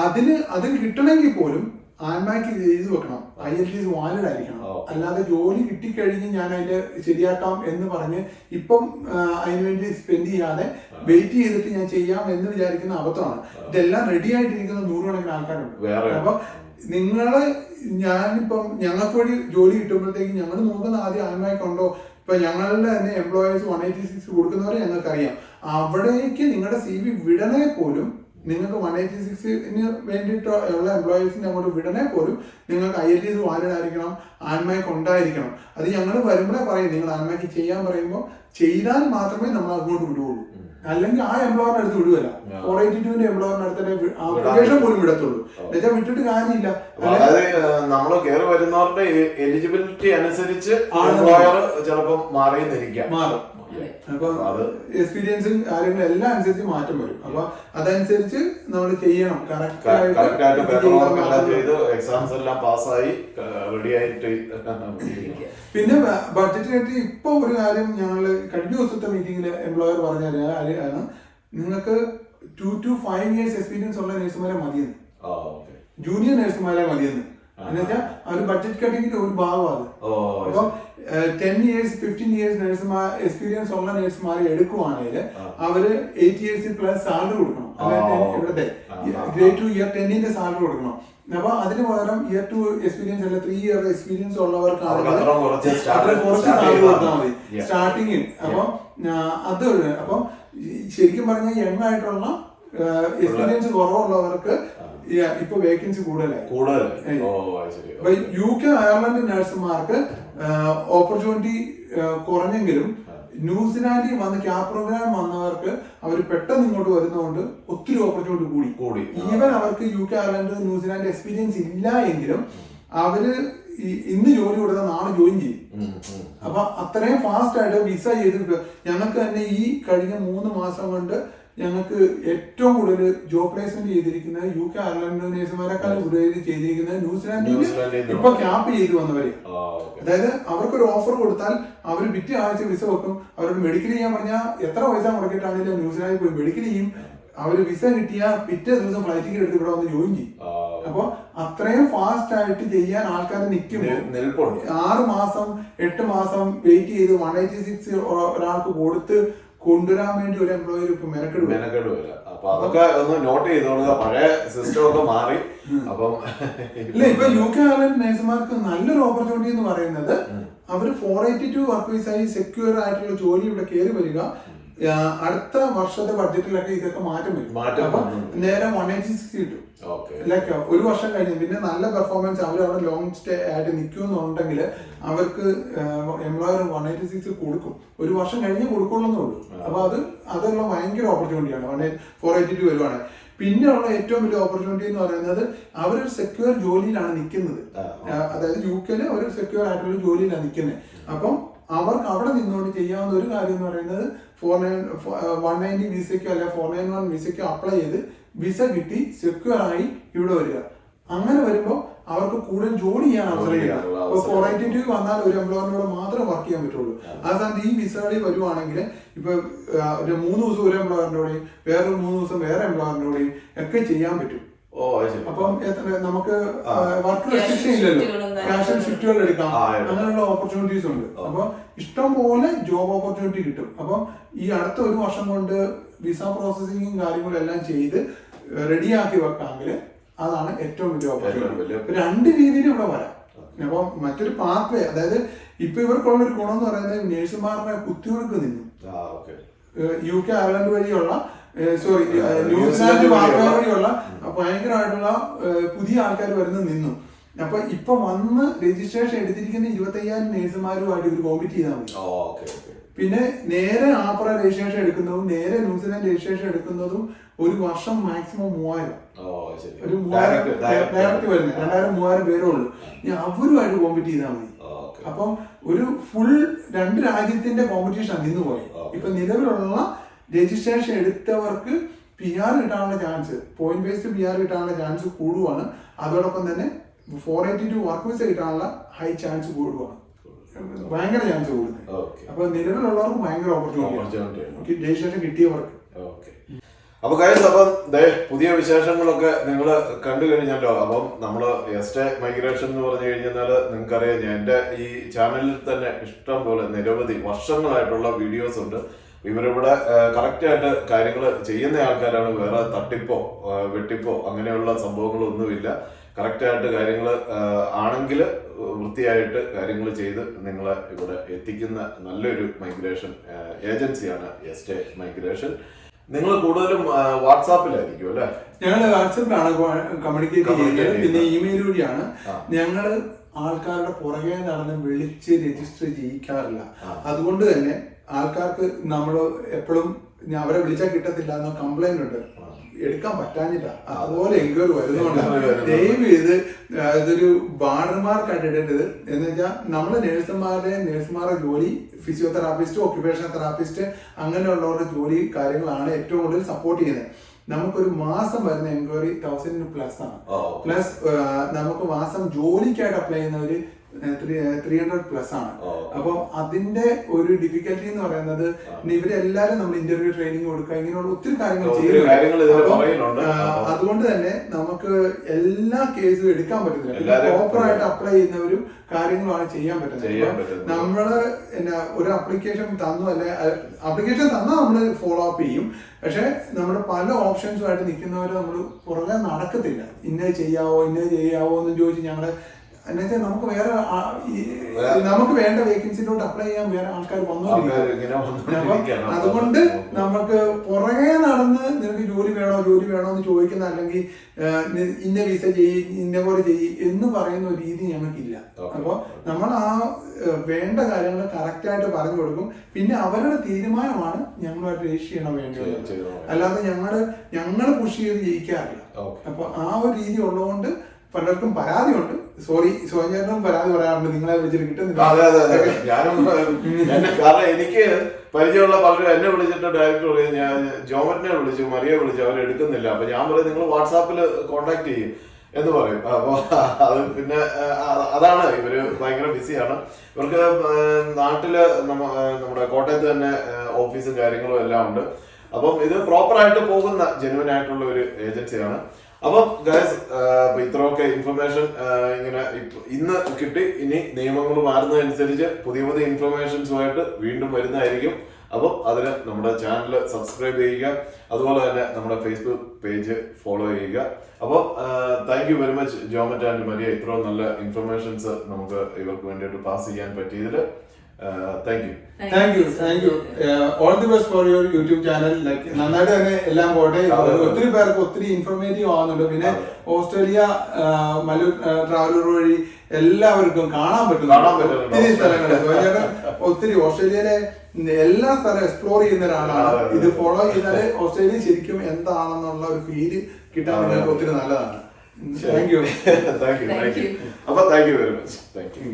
അതിന് കിട്ടണമെങ്കിൽ പോലും ആൻമാക്ക് ചെയ്ത് വെക്കണം. IELTS വാലിഡ് ആയിരിക്കണം. അല്ലാതെ ജോലി കിട്ടിക്കഴിഞ്ഞ് ഞാൻ അതിന്റെ ശരിയാക്കാം എന്ന് പറഞ്ഞ് ഇപ്പം അതിനുവേണ്ടി സ്പെൻഡ് ചെയ്യാതെ വെയിറ്റ് ചെയ്തിട്ട് ഞാൻ ചെയ്യാം എന്ന് വിചാരിക്കുന്ന അബദ്ധമാണ്. ഇതെല്ലാം റെഡി ആയിട്ടിരിക്കുന്ന 100 കണക്കിന് ആൾക്കാരുണ്ട്. അപ്പൊ ഞാനിപ്പം ഞങ്ങൾക്ക് വഴി ജോലി കിട്ടുമ്പോഴത്തേക്ക് ഞങ്ങൾ നോക്കുന്ന ആദ്യം ആൻമാക്കുണ്ടോ. ഇപ്പൊ ഞങ്ങളുടെ തന്നെ എംപ്ലോയേഴ്സ് 186 കൊടുക്കുന്നവരെ ഞങ്ങൾക്കറിയാം. അവിടേക്ക് നിങ്ങളുടെ CV വിടണേ പോലും നിങ്ങൾക്ക് 186 വേണ്ടിയിട്ട് ഉള്ള എംപ്ലോയീസിനെ അങ്ങോട്ട് വിടണേ പോലും നിങ്ങൾക്ക് IELTS വാലിഡ് ആയിരിക്കണം, ആൻമാക്ക് ഉണ്ടായിരിക്കണം. അത് ഞങ്ങൾ വരുമ്പോഴേ പറയും, നിങ്ങൾ ആൻമാക്ക് ചെയ്യാൻ പറയുമ്പോൾ ചെയ്താൽ മാത്രമേ നമ്മൾ അങ്ങോട്ട് വിടുകയുള്ളൂ. അല്ലെങ്കിൽ ആ എംപ്ലോയറിന്റെ അടുത്ത് വിടുകയല്ല. 482 എംപ്ലോയറിന്റെ അടുത്ത് ആപ്ലിക്കേഷൻ പോലും വിടത്തുള്ളൂ. എന്നുവെച്ചാൽ വിട്ടിട്ട് കാര്യമില്ല. നമ്മള് കയറി വരുന്നവരുടെ എലിജിബിലിറ്റി അനുസരിച്ച് എംപ്ലോയർ ചിലപ്പോൾ മാറും. അപ്പൊ എക്സ്പീരിയൻസും കാര്യങ്ങളും എല്ലാം അനുസരിച്ച് മാറ്റം വരും. അപ്പൊ അതനുസരിച്ച് നമ്മൾ ചെയ്യണം. എക്സാംസ് എല്ലാം പാസ്സായി റെഡി ആയിട്ട്. പിന്നെ ബഡ്ജറ്റ് കെട്ടി ഇപ്പൊ ഒരു കാര്യം ഞങ്ങൾ കഴിഞ്ഞ ദിവസത്തെ മീറ്റിംഗിൽ എംപ്ലോയർ പറഞ്ഞാണ്, നിങ്ങൾക്ക് 2 to 5 years എക്സ്പീരിയൻസ് ഉള്ള നഴ്സുമാരെ മതിയെന്ന്, ജൂനിയർ നഴ്സുമാരെ മതിയെന്ന്. എന്നുവെച്ചാൽ അവർ ബഡ്ജറ്റ് കട്ടിങ്ങിന്റെ ഒരു ഭാഗമാണ്. അപ്പം 10 years 15 years നഴ്സുമാർ എക്സ്പീരിയൻസ് ഉള്ള നഴ്സുമാരെ എടുക്കുവാണെങ്കിൽ അവര് 8 years പ്ലസ് സാലറി കൊടുക്കണം. ഇവിടുത്തെ ഗ്രേഡ് 2 year 10ന്റെ സാലറി കൊടുക്കണം. അപ്പൊ അതിന് പകരം ഇയർ 2 എക്സ്പീരിയൻസ് അല്ല 3 year എക്സ്പീരിയൻസ് ഉള്ളവർക്കാണെങ്കിൽ അത്ര കുറച്ച് സാലറി കൊടുത്താൽ മതി സ്റ്റാർട്ടിങ്ങിൽ. അപ്പം അത് അപ്പം ശരിക്കും പറഞ്ഞാൽ യങ് ആയിട്ടുള്ള എക്സ്പീരിയൻസ് കുറവുള്ളവർക്ക് ഇപ്പൊ വേക്കൻസി കൂടുതലായി. UK അയർലൻഡ് നഴ്സുമാർക്ക് ഓപ്പർച്യൂണിറ്റി കുറഞ്ഞെങ്കിലും ന്യൂസിലാൻഡിൽ വന്ന് ക്യാപ് പ്രോഗ്രാം വന്നവർക്ക് അവർ പെട്ടെന്ന് ഇങ്ങോട്ട് വരുന്നതുകൊണ്ട് ഒത്തിരി ഓപ്പർച്യൂണിറ്റി കൂടി. ഈവൻ അവർക്ക് UK അയർലൻഡ് ന്യൂസിലാൻഡ് എക്സ്പീരിയൻസ് ഇല്ല എങ്കിലും അവര് ഇന്ന് ജോലി കൊടുത്താൽ നാളെ ജോയിൻ ചെയ്യും. അപ്പൊ അത്രയും ഫാസ്റ്റ് ആയിട്ട് വിസ ചെയ്ത് ഞങ്ങൾക്ക് തന്നെ ഈ കഴിഞ്ഞ 3 മാസം കൊണ്ട് ഞങ്ങൾക്ക് ഏറ്റവും കൂടുതൽ ജോബ് പ്ലേസ്മെന്റ് ചെയ്തിരിക്കുന്നത് UK അയർലൻഡ് നേഴ്സുമാരെക്കാൾ കൂടുതൽ ചെയ്തിരിക്കുന്നത് ന്യൂസിലാൻഡിൽ ഇപ്പൊ ക്യാമ്പ് ചെയ്ത് വന്നവരെ. അതായത് അവർക്കൊരു ഓഫർ കൊടുത്താൽ അവർ പിറ്റേ ആഴ്ച വിസ വെക്കും. അവരോട് മെഡിക്കൽ ചെയ്യാൻ പറഞ്ഞാൽ എത്ര പൈസ മുടക്കിയിട്ടാണെങ്കിലും ന്യൂസിലാൻഡിൽ പോയി മെഡിക്കൽ ചെയ്യും. അവര് വിസ കിട്ടിയ പിറ്റേ ദിവസം ഫ്ലൈറ്റ് ടിക്കറ്റ് എടുത്ത് ഇവിടെ വന്ന് ജോയിൻ ചെയ്യും. അപ്പൊ അത്രയും ഫാസ്റ്റ് ആയിട്ട് ചെയ്യാൻ ആൾക്കാർ നിൽക്കുമ്പോൾ 6 മാസം 8 മാസം വെയിറ്റ് ചെയ്ത് 186 ഒരാൾക്ക് കൊടുത്ത് കൊണ്ടുവരാൻ വേണ്ടി ഒരു എംപ്ലോയർ ഇപ്പൊ മെനക്കെട് വരില്ല. അപ്പൊ അതൊക്കെ ഒന്ന് നോട്ട് ചെയ്തോളുക. പഴയ സിസ്റ്റം ഒക്കെ മാറി. അപ്പം ഇല്ല, ഇപ്പൊ UK അയർലൻഡ് നേഴ്സുമാർക്ക് നല്ലൊരു ഓപ്പർച്യൂണിറ്റി എന്ന് പറയുന്നത് അവര് 482 വർക്ക് വിസായി സെക്യൂർ ആയിട്ടുള്ള ജോലി ഇവിടെ കയറി വരിക. അടുത്ത വർഷത്തെ ബഡ്ജറ്റിലൊക്കെ ഇതൊക്കെ മാറ്റം വരും. അപ്പൊ നേരെ 186 കിട്ടും. ലൈക്ക് ഒരു വർഷം കഴിഞ്ഞ് പിന്നെ നല്ല പെർഫോമൻസ് അവർ അവിടെ ലോങ് സ്റ്റേ ആയിട്ട് നിൽക്കുമെന്നുണ്ടെങ്കിൽ അവർക്ക് എംപ്ലോയർ 186 കൊടുക്കും. ഒരു വർഷം കഴിഞ്ഞ് കൊടുക്കുള്ളൂ. അപ്പൊ അതുള്ള ഭയങ്കര ഓപ്പർച്യൂണിറ്റിയാണ് 482 വരുവാണ്. പിന്നെ ഉള്ള ഏറ്റവും വലിയ ഓപ്പർച്യൂണിറ്റി എന്ന് പറയുന്നത് അവരൊരു സെക്യൂർ ജോലിയിലാണ് നിൽക്കുന്നത്. അതായത് UK ഒരു സെക്യൂർ ആയിട്ടുള്ള ജോലിയിലാണ് നിൽക്കുന്നത്. അപ്പം അവർക്ക് അവിടെ നിന്നുകൊണ്ട് ചെയ്യാവുന്ന ഒരു കാര്യം എന്ന് പറയുന്നത് 190 വിസയ്ക്കോ അല്ലെ 491 വിസയ്ക്കോ അപ്ലൈ ചെയ്ത് വിസ കിട്ടി സെക്യൂർ ആയി ഇവിടെ വരിക. അങ്ങനെ വരുമ്പോൾ അവർക്ക് കൂടുതൽ ജോലി ചെയ്യാൻ അവസരമില്ല. ഇപ്പൊ 482 വന്നാൽ ഒരു എംപ്ലോയറിനോട് മാത്രമേ വർക്ക് ചെയ്യാൻ പറ്റുള്ളൂ. ആ സ്ഥാനത്ത് ഈ വിസകളിൽ വരുവാണെങ്കിൽ ഇപ്പൊ ഒരു 3 ദിവസം ഒരു എംപ്ലോയറിനോടെയും വേറൊരു 3 ദിവസം വേറെ എംപ്ലോയറിനോടെയും ഒക്കെ ചെയ്യാൻ പറ്റും. അപ്പം നമുക്ക് വർക്ക് റെസ്ട്രിക്ഷൻ ഇല്ലല്ലോ, കാഷ്വൽ ഷിഫ്റ്റുകൾ എടുക്കാം, അങ്ങനെയുള്ള ഓപ്പർച്യൂണിറ്റീസ് ഉണ്ട്. അപ്പൊ ഇഷ്ടം പോലെ ജോബ് ഓപ്പർച്യൂണിറ്റി കിട്ടും. അപ്പം ഈ അടുത്ത ഒരു വർഷം കൊണ്ട് വിസ പ്രോസസ്സിങ്ങും കാര്യങ്ങളും എല്ലാം ചെയ്ത് റെഡിയാക്കി വെക്കാമെങ്കിൽ അതാണ് ഏറ്റവും വലിയ ഓപ്പർച്യൂണിറ്റി. 2 രീതിയിൽ ഇവിടെ വരാം. അപ്പം മറ്റൊരു പാത്വേ, അതായത് ഇപ്പൊ ഇവർക്കുള്ള ഒരു ഗുണം എന്ന് പറയുന്നത് നേഴ്സുമാരുടെ കുത്തിവെപ്പ് നിന്നു. UK അയർലൻഡ് വഴിയുള്ള ന്യൂസിലാൻഡ് വഴിയുള്ള ഭയങ്കരമായിട്ടുള്ള പുതിയ ആൾക്കാർ വരുന്നത് നിന്നു. അപ്പൊ ഇപ്പൊ വന്ന് രജിസ്ട്രേഷൻ എടുത്തിരിക്കുന്ന 25,000 നേഴ്സുമാരുമായിട്ട് ഇവർ കോമ്പീറ്റ് ചെയ്താൽ മതി. പിന്നെ നേരെ ആപ്ര രജിസ്ട്രേഷൻ എടുക്കുന്നതും നേരെ ന്യൂസിലാൻഡ് രജിസ്ട്രേഷൻ എടുക്കുന്നതും ഒരു വർഷം മാക്സിമം 3,000 ഒരു 3,000 ഡയറക്റ്റ് വരുന്നത് 2,000-3,000 പേരേ ഉള്ളൂ. അവരുമായിട്ട് കോമ്പീറ്റ് ചെയ്താൽ മതി. അപ്പം ഒരു ഫുൾ 2 രാജ്യത്തിന്റെ കോമ്പറ്റീഷൻ നിന്ന് പോയി. ഇപ്പൊ നിലവിലുള്ള രജിസ്ട്രേഷൻ എടുത്തവർക്ക് PR കിട്ടാനുള്ള ചാൻസ്, പോയിന്റ് ബേസ്ഡ് PR കിട്ടാനുള്ള ചാൻസ് കൂടുവാണ്. അതോടൊപ്പം തന്നെ 482 വർക്ക് വിസ കിട്ടാനുള്ള ഹൈ ചാൻസ് കൂടുവാണ്. ഭയങ്കര ചാൻസ് കൂടുന്നത്. അപ്പൊ നിലവിലുള്ളവർക്ക് ഭയങ്കര ഓപ്പർച്യൂണിറ്റി രജിസ്ട്രേഷൻ കിട്ടിയവർക്ക്. അപ്പൊ ഗൈസ്, അപ്പം പുതിയ വിശേഷങ്ങളൊക്കെ നിങ്ങൾ കണ്ടു കഴിഞ്ഞല്ലോ. അപ്പം നമ്മള് എസ്റ്റേ മൈഗ്രേഷൻ എന്ന് പറഞ്ഞു കഴിഞ്ഞാല് നിങ്ങൾക്കറിയാം, എന്റെ ഈ ചാനലിൽ തന്നെ ഇഷ്ടം പോലെ നിരവധി വർഷങ്ങളായിട്ടുള്ള വീഡിയോസ് ഉണ്ട്. ഇവരിവിടെ കറക്റ്റ് ആയിട്ട് കാര്യങ്ങൾ ചെയ്യുന്ന ആൾക്കാരാണ്. വേറെ തട്ടിപ്പോ വെട്ടിപ്പോ അങ്ങനെയുള്ള സംഭവങ്ങളൊന്നുമില്ല. കറക്റ്റ് ആയിട്ട് കാര്യങ്ങൾ ആണെങ്കിൽ വൃത്തിയായിട്ട് കാര്യങ്ങൾ ചെയ്ത് നിങ്ങളെ ഇവിടെ എത്തിക്കുന്ന നല്ലൊരു മൈഗ്രേഷൻ ഏജൻസിയാണ് എസ്റ്റേ മൈഗ്രേഷൻ. നിങ്ങൾ കൂടുതലും വാട്സാപ്പിലായിരിക്കും അല്ലെ? ഞങ്ങൾ വാട്സാപ്പിലാണ് കമ്മ്യൂണിക്കേറ്റ് ചെയ്യുന്നത്. പിന്നെ ഇമെയിൽ വഴിയാണ്. ഞങ്ങൾ ആൾക്കാരുടെ പുറകെ നടന്ന് വിളിച്ച് രജിസ്റ്റർ ചെയ്യിക്കാറില്ല. അതുകൊണ്ട് തന്നെ ആൾക്കാർക്ക് നമ്മൾ എപ്പോഴും അവരെ വിളിച്ചാൽ കിട്ടത്തില്ല എന്ന കംപ്ലൈന്റ് ഉണ്ട്, എടുക്കാൻ പറ്റാഞ്ഞില്ല. അതുപോലെ എൻക്വയറി വരുന്നതുകൊണ്ട് ദയവ് ചെയ്ത് ഇതൊരു ബാർഡർമാർക്കായിട്ട് ഇടേണ്ടത്. എന്ന് വെച്ചാൽ നമ്മള് നേഴ്സുമാരുടെ ജോലി ഫിസിയോതെറാപ്പിസ്റ്റ്, ഓക്യുപേഷണൽ തെറാപ്പിസ്റ്റ് അങ്ങനെയുള്ളവരുടെ ജോലി കാര്യങ്ങളാണ് ഏറ്റവും കൂടുതൽ സപ്പോർട്ട് ചെയ്യുന്നത്. നമുക്കൊരു മാസം വരുന്ന എൻക്വയറി 1,000+ ആണ്. പ്ലസ് നമുക്ക് മാസം ജോലിക്കായിട്ട് അപ്ലൈ ചെയ്യുന്നവര് 300+ ആണ്. അപ്പം അതിന്റെ ഒരു ഡിഫിക്കൽറ്റി എന്ന് പറയുന്നത് ഇവരെല്ലാരും നമ്മൾ ഇന്റർവ്യൂ ട്രെയിനിങ് കൊടുക്കുക, ഇങ്ങനെയുള്ള ഒത്തിരി കാര്യങ്ങൾ ചെയ്യുന്നുണ്ട്. അതുകൊണ്ട് തന്നെ നമുക്ക് എല്ലാ കേസും എടുക്കാൻ പറ്റുന്നില്ല. പ്രോപ്പറായിട്ട് അപ്ലൈ ചെയ്യുന്നവരും കാര്യങ്ങളാണ് ചെയ്യാൻ പറ്റുന്നത്. നമ്മള് ഒരു അപ്ലിക്കേഷൻ തന്നു, അല്ലെ അപ്ലിക്കേഷൻ തന്നാൽ നമ്മള് ഫോളോ അപ്പ് ചെയ്യും. പക്ഷെ നമ്മുടെ പല ഓപ്ഷൻസുമായിട്ട് നിൽക്കുന്നവര് നമ്മൾ പുറകെ നടക്കത്തില്ല. ഇന്നത് ചെയ്യാവോ എന്ന് ചോദിച്ച് ഞങ്ങള് എന്നുവെച്ചാൽ നമുക്ക് വേറെ നമുക്ക് വേണ്ട വേക്കൻസിയിലോട്ട് അപ്ലൈ ചെയ്യാൻ വേറെ ആൾക്കാർ വന്നോണ്ടിരിക്കും. അതുകൊണ്ട് നമുക്ക് പുറകെ നടന്ന് നിനക്ക് ജോലി വേണോ എന്ന് ചോദിക്കുന്ന, അല്ലെങ്കിൽ ഇന്ന വിസ ഇന്ന പോലെ എന്ന് പറയുന്ന ഒരു രീതി ഞങ്ങൾക്കില്ല. അപ്പൊ നമ്മൾ ആ വേണ്ട കാര്യങ്ങൾ കറക്റ്റായിട്ട് പറഞ്ഞു കൊടുക്കും. പിന്നെ അവരുടെ തീരുമാനമാണ് ഞങ്ങളുമായിട്ട് രജിസ്റ്റർ ചെയ്യണം വേണ്ടത്. അല്ലാതെ ഞങ്ങള് പുഷ് ചെയ്ത് ജയിക്കാറില്ല. അപ്പൊ ആ ഒരു രീതി ഉള്ളതുകൊണ്ട് പലർക്കും പരാതിയുണ്ട്. സോനിയേട്ടനും പരാതി പറയാറുണ്ട്, നിങ്ങളെ വിളിച്ചിട്ട് കിട്ടുന്നില്ല. ഞാനും കാരണം എനിക്ക് പരിചയമുള്ള പലരും എന്നെ വിളിച്ചിട്ട് ഡയറക്റ്റ് പറയും, ഞാൻ ജോമറ്റിനെ വിളിച്ചു, മറിയെ വിളിച്ചു, അവരെടുക്കുന്നില്ല. അപ്പൊ ഞാൻ പറയും നിങ്ങൾ വാട്സാപ്പിൽ കോണ്ടാക്ട് ചെയ്യും എന്ന് പറയും. അപ്പൊ അത് പിന്നെ അതാണ്, ഇവര് ഭയങ്കര ബിസിയാണ്. ഇവർക്ക് നാട്ടില് നമ്മുടെ കോട്ടയത്ത് തന്നെ ഓഫീസും കാര്യങ്ങളും എല്ലാം ഉണ്ട്. അപ്പം ഇത് പ്രോപ്പർ ആയിട്ട് പോകുന്ന ജെന്യുവൻ ആയിട്ടുള്ള ഒരു ഏജൻസിയാണ്. അപ്പം ഗൈസ്, ഇത്രയൊക്കെ ഇൻഫർമേഷൻ ഇങ്ങനെ ഇന്ന് കിട്ടി. ഇനി നിയമങ്ങൾ മാറുന്നതനുസരിച്ച് പുതിയ പുതിയ ഇൻഫർമേഷൻസുമായിട്ട് വീണ്ടും വരുന്നതായിരിക്കും. അപ്പം അതിന് നമ്മുടെ ചാനൽ സബ്സ്ക്രൈബ് ചെയ്യുക, അതുപോലെ തന്നെ നമ്മുടെ ഫേസ്ബുക്ക് പേജ് ഫോളോ ചെയ്യുക. അപ്പോൾ thank you very much Jomet and Maria, ഇത്രയും നല്ല ഇൻഫർമേഷൻസ് നമുക്ക് ഇവർക്ക് വേണ്ടിയിട്ട് പാസ് ചെയ്യാൻ പറ്റിയതിൽ thank you. All the best for your YouTube channel. Like നന്നായിട്ട് തന്നെ എല്ലാം പോട്ടെ. ഒത്തിരി പേർക്ക് ഒത്തിരി ഇൻഫോർമേറ്റീവ് ആവുന്നുണ്ട്. പിന്നെ ഓസ്ട്രേലിയ മലു ട്രാവലർ വഴി എല്ലാവർക്കും കാണാൻ പറ്റുന്നു ഒത്തിരി സ്ഥലങ്ങൾ. ഒത്തിരി ഓസ്ട്രേലിയയിലെ എല്ലാ സ്ഥലവും എക്സ്പ്ലോർ ചെയ്യുന്ന ഒരാളാണ്. ഇത് ഫോളോ ചെയ്താല് ഓസ്ട്രേലിയ ശരിക്കും എന്താണെന്നുള്ള ഒരു ഫീല് കിട്ടാൻ നിങ്ങൾക്ക് ഒത്തിരി നല്ലതാണ്. Thank you. അപ്പൊ thank you very much. Thank U.